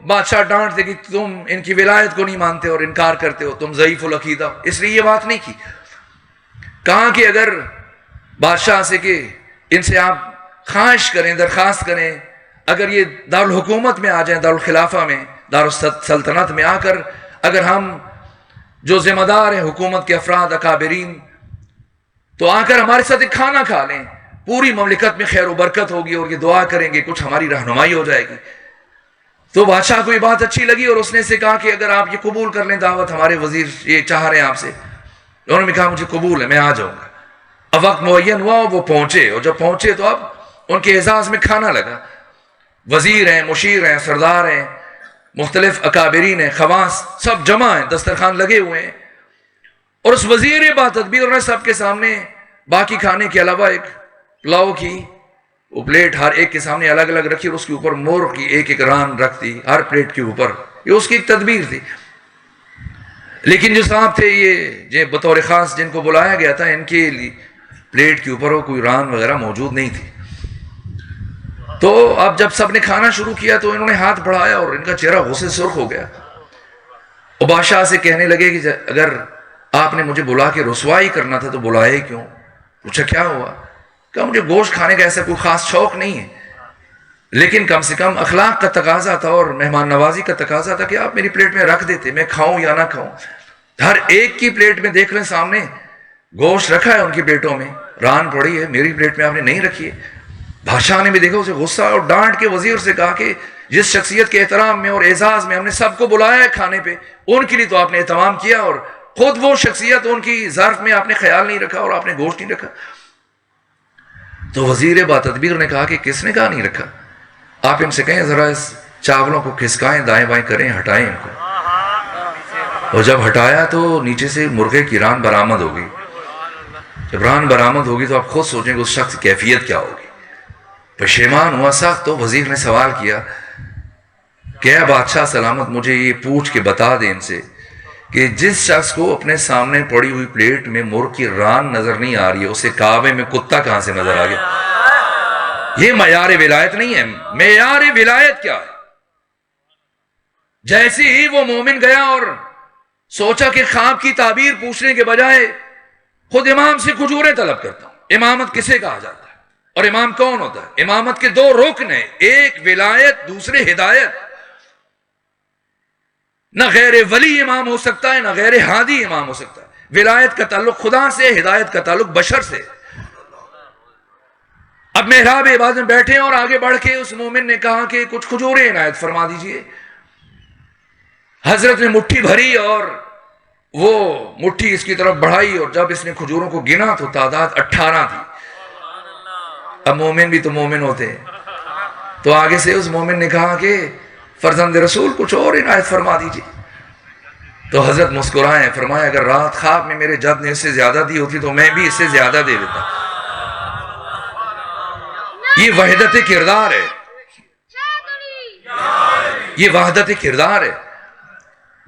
بادشاہ ڈانٹ دے کہ تم ان کی ولایت کو نہیں مانتے اور انکار کرتے ہو، تم ضعیف العقیدہ. اس لیے یہ بات نہیں کی. کہاں کہ اگر بادشاہ سے کہ ان سے آپ خواہش کریں، درخواست کریں، اگر یہ دارالحکومت میں آ جائیں، دارالخلافہ میں، دارالسلطنت میں آ کر اگر ہم جو ذمہ دار ہیں حکومت کے افراد اکابرین، تو آ کر ہمارے ساتھ ایک کھانا کھا لیں، پوری مملکت میں خیر و برکت ہوگی اور یہ دعا کریں گے، کچھ ہماری رہنمائی ہو جائے گی. تو بادشاہ کو یہ بات اچھی لگی اور اس نے سے کہا کہ اگر آپ یہ قبول کر لیں دعوت، ہمارے وزیر یہ چاہ رہے ہیں آپ سے. انہوں نے کہا مجھے قبول ہے، میں آ جاؤں گا. اب وقت معین ہوا اور وہ پہنچے، اور جب پہنچے تو اب ان کے اعزاز میں کھانا لگا. وزیر ہیں، مشیر ہیں، سردار ہیں، مختلف اکابرین ہیں، خواص سب جمع ہیں، دسترخوان لگے ہوئے ہیں. اور اس وزیر با تدبیر نے سب کے سامنے باقی کھانے کے علاوہ ایک پلاؤ کی وہ پلیٹ ہر ایک کے سامنے الگ الگ رکھی اور اس کے اوپر مور کی ایک ایک ران رکھ دی ہر پلیٹ کے اوپر. یہ اس کی ایک تدبیر تھی. لیکن جو صاحب تھے یہ بطور خاص جن کو بلایا گیا تھا، ان کے پلیٹ کے اوپر وہ کوئی ران وغیرہ موجود نہیں تھی. تو اب جب سب نے کھانا شروع کیا تو انہوں نے ہاتھ بڑھایا اور ان کا چہرہ غصے سرخ ہو گیا، اور بادشاہ سے کہنے لگے کہ اگر آپ نے مجھے بلا کے رسوائی کرنا تھا تو بلائے کیوں؟ پوچھا کیا ہوا؟ کہا مجھے گوشت کھانے کا ایسا کوئی خاص شوق نہیں ہے، لیکن کم سے کم اخلاق کا تقاضا تھا اور مہمان نوازی کا تقاضا تھا کہ آپ میری پلیٹ میں رکھ دیتے، میں کھاؤں یا نہ کھاؤں۔ ہر ایک کی پلیٹ میں دیکھ لیں سامنے گوشت رکھا ہے، ان کی پلیٹوں میں ران پڑی ہے، میری پلیٹ میں آپ نے نہیں رکھی ہے۔ بادشاہ نے بھی دیکھا اسے غصہ اور ڈانٹ کے وزیر سے کہا کہ جس شخصیت کے احترام میں اور اعزاز میں ہم نے سب کو بلایا ہے کھانے پہ، ان کے لیے تو آپ نے اہتمام کیا اور خود وہ شخصیت ان کی ظرف میں آپ نے خیال نہیں رکھا اور آپ نے گوشت نہیں رکھا۔ تو وزیر با تدبیر نے کہا کہ کس نے کہا نہیں رکھا؟ آپ ان سے کہیں ذرا اس چاولوں کو کھسکائیں، دائیں بائیں کریں، ہٹائیں ان کو۔ اور جب ہٹایا تو نیچے سے مرغے کی ران برآمد ہو گئی۔ جب ران برآمد ہوگی تو آپ خود سوچیں کہ اس شخص کی کیفیت کیا ہوگی۔ پشیمان ہوا سخت، تو وزیر نے سوال کیا کہ اے بادشاہ سلامت، مجھے یہ پوچھ کے بتا دیں ان سے کہ جس شخص کو اپنے سامنے پڑی ہوئی پلیٹ میں مرغ کی ران نظر نہیں آ رہی ہے، اسے کعبے میں کتا کہاں سے نظر آ گیا؟ یہ معیار ولایت نہیں ہے۔ معیار ولایت کیا ہے؟ جیسے ہی وہ مومن گیا اور سوچا کہ خواب کی تعبیر پوچھنے کے بجائے خود امام سے کھجوریں طلب کرتا ہوں۔ امامت کسے کہا جاتا ہے اور امام کون ہوتا ہے؟ امامت کے دو رکن ہیں، ایک ولایت، دوسرے ہدایت۔ نہ غیر ولی امام ہو سکتا ہے، نہ غیر ہادی امام ہو سکتا ہے۔ ولایت کا تعلق خدا سے، ہدایت کا تعلق بشر سے۔ اب محراب عبادت میں بیٹھے اور آگے بڑھ کے اس مومن نے کہا کہ کچھ کھجوریں عنایت فرما دیجئے۔ حضرت نے مٹھی بھری اور وہ مٹھی اس کی طرف بڑھائی، اور جب اس نے کھجوروں کو گنا تو تعداد 18 تھی۔ اب مومن بھی تو مومن ہوتے ہیں، تو آگے سے اس مومن نے کہا کہ فرزند رسول کچھ اور عنایت فرما دیجئے۔ تو حضرت مسکرائے، فرمایا اگر رات خواب میں میرے جد نے اس سے زیادہ دی ہوتی تو میں بھی اس سے زیادہ دے دیتا۔ یہ وحدت کردار ہے، یہ وحدت کردار ہے۔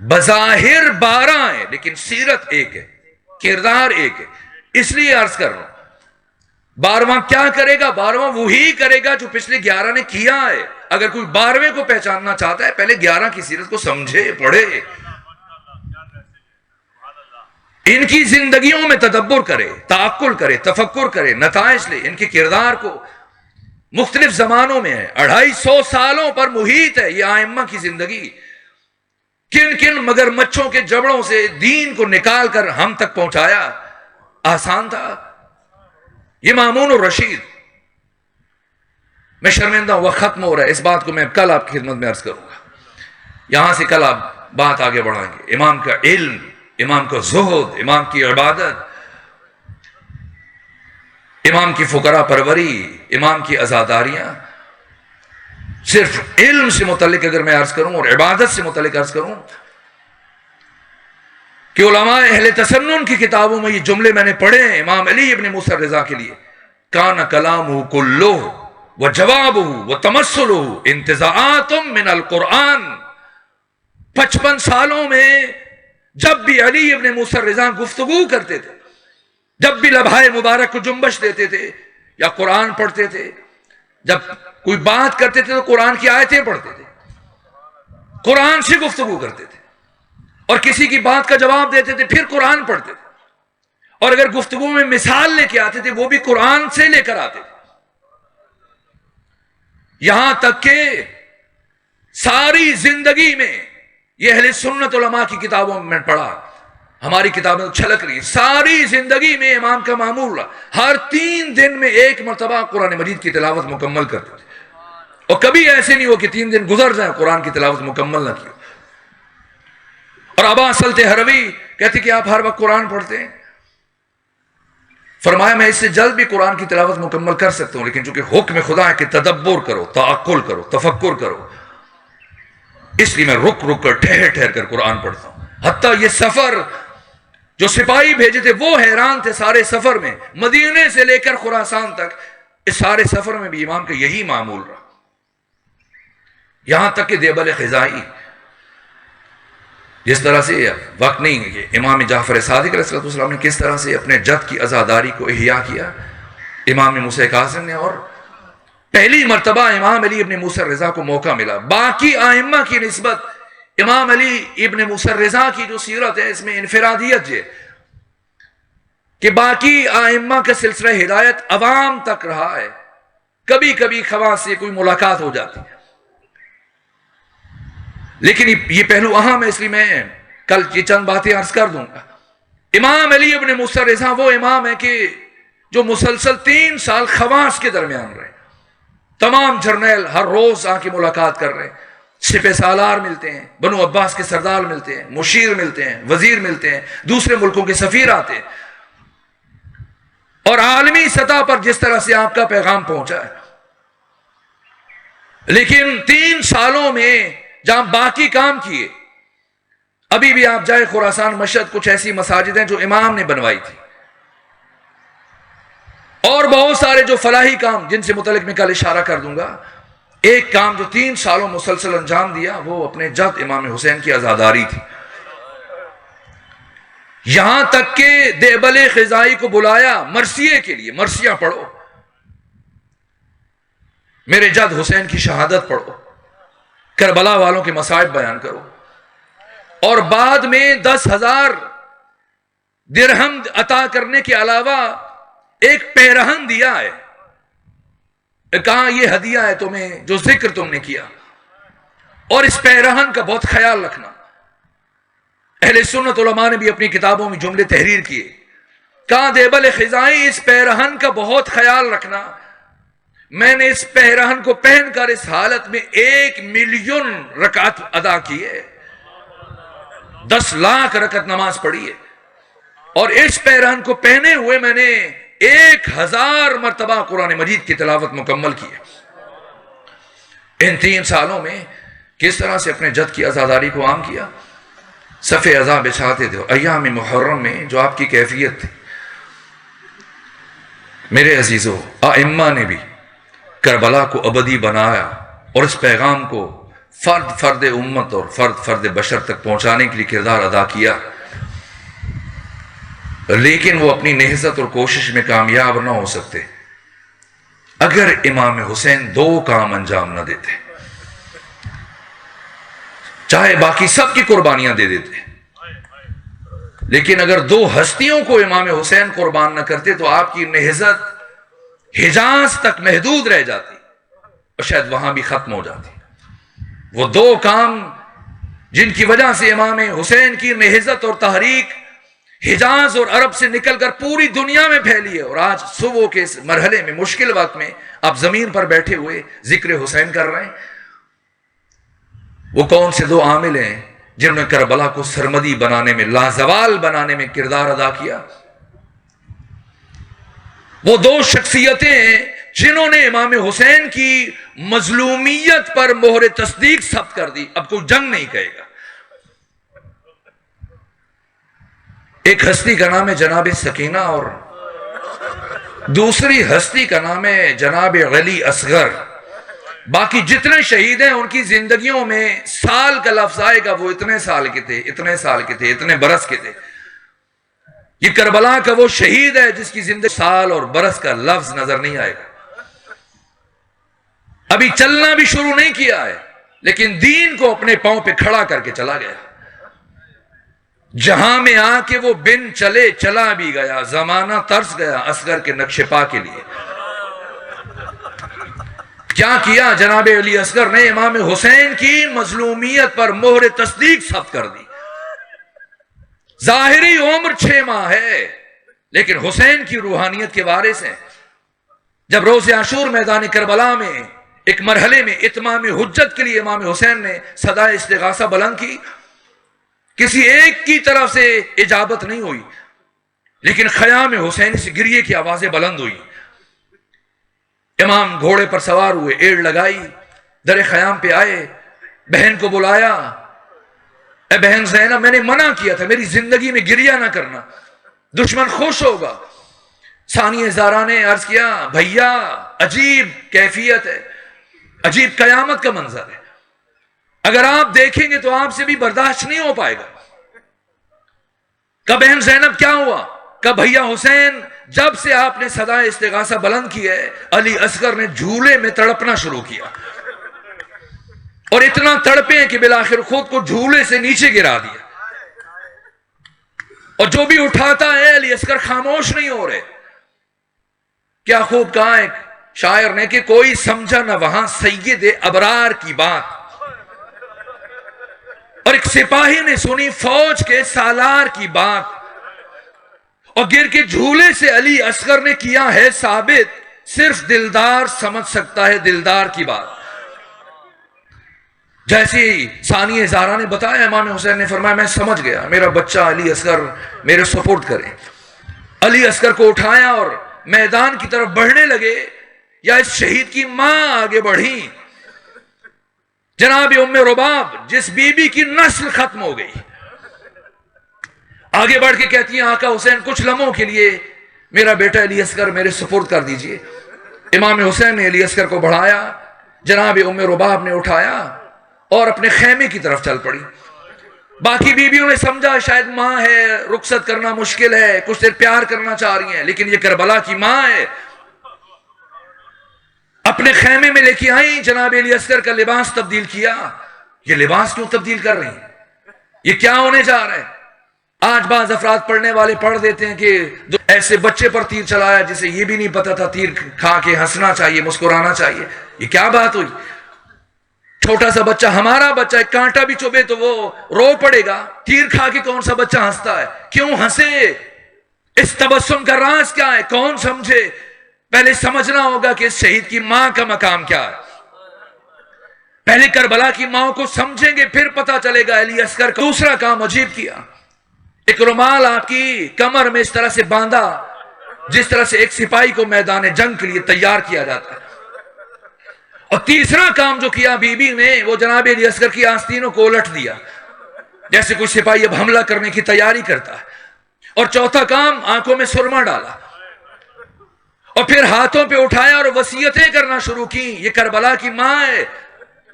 بظاہر 12 ہے لیکن سیرت ایک ہے، کردار ایک ہے۔ اس لیے عرض کر رہا ہوں 12واں کیا کرے گا؟ 12واں وہی کرے گا جو پچھلے 11 نے کیا ہے۔ اگر کوئی 12ویں کو پہچاننا چاہتا ہے پہلے 11 کی سیرت کو سمجھے، پڑھے، ان کی زندگیوں میں تدبر کرے، تعقل کرے، تفکر کرے، نتائج لے۔ ان کے کردار کو مختلف زمانوں میں ہے، 250 سالوں پر محیط ہے یہ ائمہ کی زندگی۔ کن کن مگر مچھوں کے جبڑوں سے دین کو نکال کر ہم تک پہنچایا، آسان تھا؟ یہ مامون الرشید، میں شرمندہ ہوں، وقت ختم ہو رہا ہے، اس بات کو میں کل آپ کی خدمت میں عرض کروں گا۔ یہاں سے کل آپ بات آگے بڑھائیں گے۔ امام کا علم، امام کا زہد، امام کی عبادت، امام کی فقراء پروری، امام کی عزاداریاں۔ صرف علم سے متعلق اگر میں عرض کروں اور عبادت سے متعلق عرض کروں کہ علماء اہل تسنن کی کتابوں میں یہ جملے میں نے پڑھے ہیں امام علی ابن موسیٰ الرضا کے لیے، کان کلامہ کلہ وجوابہ وتمثلہ انتزاعات من القرآن۔ 55 سالوں میں جب بھی علی ابن موسیٰ الرضا گفتگو کرتے تھے، جب بھی لبھائے مبارک کو جنبش دیتے تھے یا قرآن پڑھتے تھے، جب کوئی بات کرتے تھے تو قرآن کی آیتیں پڑھتے تھے، قرآن سے گفتگو کرتے تھے، اور کسی کی بات کا جواب دیتے تھے پھر قرآن پڑھتے تھے، اور اگر گفتگو میں مثال لے کے آتے تھے وہ بھی قرآن سے لے کر آتے تھے۔ یہاں تک کہ ساری زندگی میں یہ اہل سنت علماء کی کتابوں میں پڑھا، ہماری کتابیں چھلک رہی، ساری زندگی میں امام کا معمول رہا، ہر 3 دن میں 1 مرتبہ قرآن مجید کی تلاوت مکمل کرتے تھے، اور کبھی ایسے نہیں ہو کہ 3 دن گزر جائیں قرآن کی تلاوت مکمل نہ کی۔ اور ابا سلط ہروی کہتے کہ آپ ہر وقت قرآن پڑھتے ہیں، فرمایا میں اس سے جلد بھی قرآن کی تلاوت مکمل کر سکتا ہوں، لیکن چونکہ حکم خدا ہے کہ تدبر کرو، تعقل کرو، تفکر کرو، اس لیے میں رک رک کر ٹھہر ٹھہر کر قرآن پڑھتا ہوں۔ حتیٰ یہ سفر جو سپاہی بھیجے تھے وہ حیران تھے، سارے سفر میں مدینے سے لے کر خراسان تک، اس سارے سفر میں بھی امام کا یہی معمول رہا۔ یہاں تک کہ دیبل خزائی، جس طرح سے وقت نہیں ہے کہ امام جعفر صادق علیہ السلام نے کس طرح سے اپنے جد کی عزاداری کو احیاء کیا، امام موسیٰ کاظم نے، اور پہلی مرتبہ امام علی ابن موسیٰ الرضا کو موقع ملا. باقی ائمہ کی نسبت امام علی ابن موسیٰ الرضا کی جو سیرت ہے اس میں انفرادیت ہے کہ باقی ائمہ کا سلسلہ ہدایت عوام تک رہا ہے. کبھی کبھی خواص سے کوئی ملاقات ہو جاتی ہے، لیکن یہ پہلو اہم ہے، اس لیے میں کل یہ چند باتیں عرض کر دوں گا. امام علی ابن موسیٰ الرضا وہ امام ہے کہ جو مسلسل 3 سال خواص کے درمیان رہے. تمام جرنیل ہر روز آ کے ملاقات کر رہے ہیں، سپہ سالار ملتے ہیں، بنو عباس کے سردار ملتے ہیں، مشیر ملتے ہیں، وزیر ملتے ہیں، دوسرے ملکوں کے سفیر آتے ہیں، اور عالمی سطح پر جس طرح سے آپ کا پیغام پہنچا ہے. لیکن 3 سالوں میں جہاں باقی کام کیے، ابھی بھی آپ جائے خراسان مشہد، کچھ ایسی مساجد ہیں جو امام نے بنوائی تھی، اور بہت سارے جو فلاحی کام جن سے متعلق میں کل اشارہ کر دوں گا. ایک کام جو 3 سالوں مسلسل انجام دیا وہ اپنے جد امام حسین کی عزاداری تھی. یہاں تک کہ دیبل خزائی کو بلایا مرثیے کے لیے، مرثیہ پڑھو، میرے جد حسین کی شہادت پڑھو، کربلا والوں کے مصائب بیان کرو، اور بعد میں 10,000 درہم عطا کرنے کے علاوہ ایک پیرہن دیا ہے. کہا یہ ہدیہ ہے تمہیں جو ذکر تم نے کیا، اور اس پیرہن کا بہت خیال رکھنا. اہل سنت علماء نے بھی اپنی کتابوں میں جملے تحریر کیے. کہا دیبل خزائی اس پیرہن کا بہت خیال رکھنا، میں نے اس پیرہن کو پہن کر اس حالت میں 1 ملین رکعت ادا کی ہے، 10 لاکھ رکعت نماز پڑھی ہے، اور اس پیرہن کو پہنے ہوئے میں نے 1000 مرتبہ قرآن مجید کی تلاوت مکمل کی ہے. ان 3 سالوں میں کس طرح سے اپنے جد کی عزاداری کو عام کیا. صف عزا بچھاتے تھے ایام محرم میں، جو آپ کی کیفیت تھی. میرے عزیزو، ائمہ نے بھی کربلا کو ابدی بنایا اور اس پیغام کو فرد امت اور فرد بشر تک پہنچانے کے لیے کردار ادا کیا. لیکن وہ اپنی نہضت اور کوشش میں کامیاب نہ ہو سکتے اگر امام حسین 2 کام انجام نہ دیتے. چاہے باقی سب کی قربانیاں دے دیتے، لیکن اگر 2 ہستیوں کو امام حسین قربان نہ کرتے تو آپ کی نہضت حجاز تک محدود رہ جاتی اور شاید وہاں بھی ختم ہو جاتی. وہ 2 کام جن کی وجہ سے امام حسین کی نہضت اور تحریک حجاز اور عرب سے نکل کر پوری دنیا میں پھیلی ہے، اور آج صبح کے اس مرحلے میں، مشکل وقت میں، آپ زمین پر بیٹھے ہوئے ذکر حسین کر رہے ہیں. وہ کون سے 2 عامل ہیں جنہوں نے کربلا کو سرمدی بنانے میں، لازوال بنانے میں کردار ادا کیا؟ وہ 2 شخصیتیں ہیں جنہوں نے امام حسین کی مظلومیت پر مہر تصدیق ثبت کر دی. اب کوئی جنگ نہیں کہے گا. ایک ہستی کا نام ہے جناب سکینہ، اور دوسری ہستی کا نام ہے جناب علی اصغر. باقی جتنے شہید ہیں ان کی زندگیوں میں سال کا لفظ آئے گا، وہ اتنے سال کے تھے، اتنے سال کے تھے، اتنے برس کے تھے. یہ کربلا کا وہ شہید ہے جس کی زندگی سال اور برس کا لفظ نظر نہیں آئے گا. ابھی چلنا بھی شروع نہیں کیا ہے، لیکن دین کو اپنے پاؤں پہ کھڑا کر کے چلا گیا. جہاں میں آ کے وہ بن چلے چلا بھی گیا، زمانہ ترس گیا اصغر کے نقش پا کے لیے. کیا کیا جناب علی اصغر نے؟ امام حسین کی مظلومیت پر مہر تصدیق ثبت کر دی. ظاہری عمر 6 ماہ ہے، لیکن حسین کی روحانیت کے وارث ہیں. جب روز عاشور میدان کربلا میں ایک مرحلے میں اتمام حجت کے لیے امام حسین نے صدائے استغاثہ بلند کی، کسی ایک کی طرف سے اجابت نہیں ہوئی، لیکن خیام حسین سے گریے کی آوازیں بلند ہوئی. امام گھوڑے پر سوار ہوئے، ایڑ لگائی، در خیام پہ آئے، بہن کو بلایا. اے بہن زینب، میں نے منع کیا تھا میری زندگی میں گریہ نہ کرنا، دشمن خوش ہوگا. ثانیہ زہرا نے عرض کیا، بھیا عجیب کیفیت ہے، عجیب قیامت کا منظر ہے، اگر آپ دیکھیں گے تو آپ سے بھی برداشت نہیں ہو پائے گا. کہا بہن زینب کیا ہوا؟ کہا بھیا حسین جب سے آپ نے صدائے استغاثہ بلند کی ہے، علی اصغر نے جھولے میں تڑپنا شروع کیا، اور اتنا تڑپے کہ بالآخر خود کو جھولے سے نیچے گرا دیا، اور جو بھی اٹھاتا ہے علی اصغر خاموش نہیں ہو رہے۔ کیا خوب کہا ہے شاعر نے کہ کوئی سمجھا نہ وہاں سید ابرار کی بات، اور ایک سپاہی نے سنی فوج کے سالار کی بات، اور گر کے جھولے سے علی اصغر نے کیا ہے ثابت، صرف دلدار سمجھ سکتا ہے دلدار کی بات۔ جیسے ثانی زہرا نے بتایا، امام حسین نے فرمایا میں سمجھ گیا، میرا بچہ علی اصغر میرے سپورٹ کرے۔ علی اصغر کو اٹھایا اور میدان کی طرف بڑھنے لگے، یا اس شہید کی ماں آگے بڑھی، جناب ام رباب، جس بی بی کی نسل ختم ہو گئی، آگے بڑھ کے کہتی ہیں آقا حسین کچھ لمحوں کے لیے میرا بیٹا علی اصغر میرے سپورٹ کر دیجئے۔ امام حسین نے علی اصغر کو بڑھایا، جناب ام رباب نے اٹھایا اور اپنے خیمے کی طرف چل پڑی۔ باقی بیویوں نے سمجھا شاید ماں ہے، رخصت کرنا مشکل ہے، کچھ دیر پیار کرنا چاہ رہی ہیں، لیکن یہ کربلا کی ماں ہے۔ اپنے خیمے میں لے کے آئیں، جناب علی اصغر کا لباس تبدیل کیا۔ یہ لباس کیوں تبدیل کر رہی ہیں؟ یہ کیا ہونے جا رہا ہے؟ آج بعض افراد پڑھنے والے پڑھ دیتے ہیں کہ ایسے بچے پر تیر چلایا جسے یہ بھی نہیں پتا تھا تیر کھا کے ہنسنا چاہیے، مسکرانا چاہیے۔ یہ کیا بات ہوئی؟ چھوٹا سا بچہ، ہمارا بچہ، ایک کانٹا بھی چبھے تو وہ رو پڑے گا، تیر کھا کے کون سا بچہ ہنستا ہے؟ کیوں ہنسے؟ اس تبسم کا راز کیا ہے؟ کون سمجھے؟ پہلے سمجھنا ہوگا کہ اس شہید کی ماں کا مقام کیا ہے۔ پہلے کربلا کی ماں کو سمجھیں گے، پھر پتا چلے گا۔ علی اصغر کا دوسرا کام عجیب کیا، ایک رومال آپ کی کمر میں اس طرح سے باندھا جس طرح سے ایک سپاہی کو میدان جنگ کے لیے تیار کیا جاتا ہے۔ اور تیسرا کام جو کیا بی بی نے، وہ جناب علی اصغر کی آستینوں کو الٹ دیا، جیسے کوئی سپاہی اب حملہ کرنے کی تیاری کرتا ہے۔ اور چوتھا کام، آنکھوں میں سرما ڈالا، اور پھر ہاتھوں پہ اٹھایا اور وصیتیں کرنا شروع کی۔ یہ کربلا کی ماں ہے،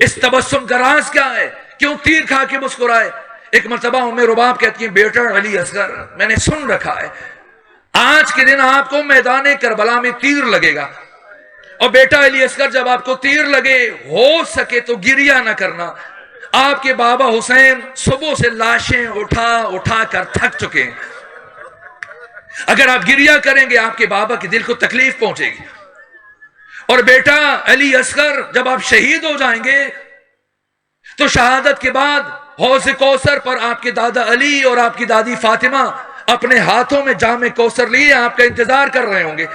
اس تبسم کا راز کیا ہے؟ کیوں تیر کھا کے مسکرائے؟ ایک مرتبہ ام رباب کہتی ہیں بیٹا علی اصغر، میں نے سن رکھا ہے آج کے دن آپ کو میدان کربلا میں تیر لگے گا، اور بیٹا علی اصغر جب آپ کو تیر لگے ہو سکے تو گریہ نہ کرنا۔ آپ کے بابا حسین صبح سے لاشیں اٹھا اٹھا کر تھک چکے ہیں، اگر آپ گریہ کریں گے آپ کے بابا کے دل کو تکلیف پہنچے گی۔ اور بیٹا علی اصغر جب آپ شہید ہو جائیں گے تو شہادت کے بعد حوض کوثر پر آپ کے دادا علی اور آپ کی دادی فاطمہ اپنے ہاتھوں میں جام کوثر لیے آپ کا انتظار کر رہے ہوں گے،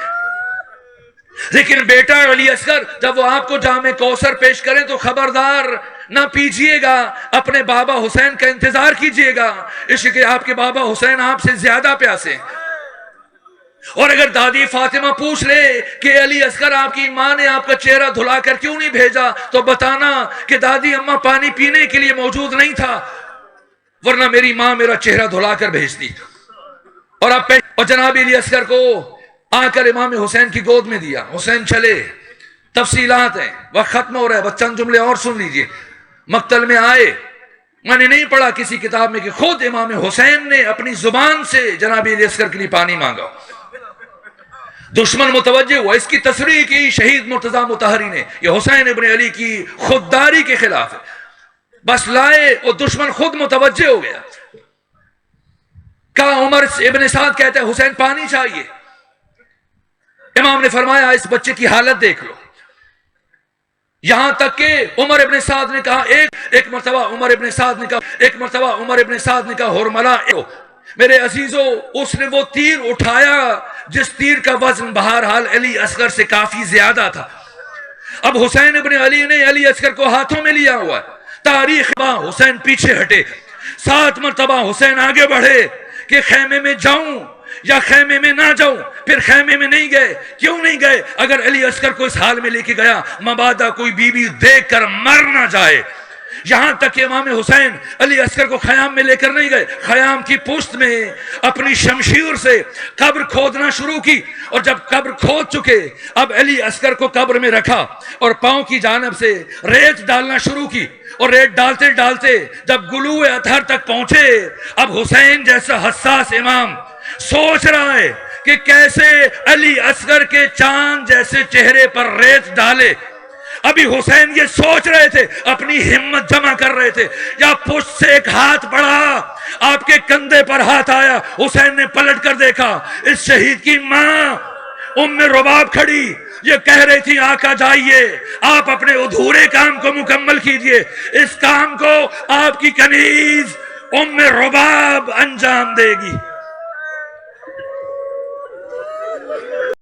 لیکن بیٹا علی اصغر جب وہ آپ کو جام کوثر پیش کریں تو خبردار نہ پیجیے گا، اپنے بابا حسین کا انتظار کیجیے گا، اس لیے کہ آپ کے بابا حسین آپ سے زیادہ پیاسے ہیں۔ اور اگر دادی فاطمہ پوچھ لے کہ علی اصغر آپ کی ماں نے آپ کا چہرہ دھلا کر کیوں نہیں بھیجا، تو بتانا کہ دادی اماں پانی پینے کے لیے موجود نہیں تھا، ورنہ میری ماں میرا چہرہ دھلا کر بھیجتی۔ اور جناب علی اصغر کو آ کر امام حسین کی گود میں دیا۔ حسین چلے، تفصیلات ہیں، وقت ختم ہو رہا ہے، بس چند جملے اور سن لیجئے۔ مقتل میں آئے، میں نے نہیں پڑھا کسی کتاب میں کہ خود امام حسین نے اپنی زبان سے جناب علی اصغر کے لیے پانی مانگا۔ دشمن متوجہ ہوا، اس کی تصریح کی شہید مرتضی مطہری نے، یہ حسین ابن علی کی خودداری کے خلاف ہے، بس لائے اور دشمن خود متوجہ ہو گیا۔ کہا عمر ابن سعد کہتا ہے حسین پانی چاہیے، امام نے فرمایا اس بچے کی حالت دیکھ لو، یہاں تک کہ عمر ابن سعد نے کہا ایک مرتبہ عمر ابن سعد نے کہا ہرملا، میرے عزیزو اس نے وہ تیر اٹھایا جس تیر کا وزن بہرحال علی اصغر سے کافی زیادہ تھا۔ اب حسین ابن علی نے علی اصغر کو ہاتھوں میں لیا ہوا ہے، تاریخ حسین پیچھے ہٹے، 7 مرتبہ حسین آگے بڑھے کہ خیمے میں جاؤں یا خیمے میں نہ جاؤں، پھر خیمے میں نہیں گئے۔ کیوں نہیں گئے؟ اگر علی اصغر کو اس حال میں لے کے گیا مبادا کوئی بی بی دیکھ کر مر نہ جائے۔ یہاں تک کہ امام حسین علی اصغر کو خیام میں لے کر نہیں گئے، خیام کی پشت میں اپنی شمشیر سے قبر کھودنا شروع کی، اور جب قبر کھود چکے اب علی اصغر کو قبر میں رکھا اور پاؤں کی جانب سے ریت ڈالنا شروع کی، اور ریت ڈالتے ڈالتے جب گلو اطہر تک پہنچے، اب حسین جیسا حساس امام سوچ رہا ہے کہ کیسے علی اصغر کے چاند جیسے چہرے پر ریت ڈالے. ابھی حسین یہ سوچ رہے تھے، اپنی ہمت جمع کر رہے تھے، یا پشت سے ایک ہاتھ بڑھا، آپ کے کندھے پر ہاتھ آیا. حسین نے پلٹ کر دیکھا، اس شہید کی ماں ام رباب کھڑی. یہ کہہ رہی تھی آقا جائیے، آپ اپنے ادھورے کام کو مکمل کیجئے، اس کام کو آپ کی کنیز ام رباب انجام دے گی.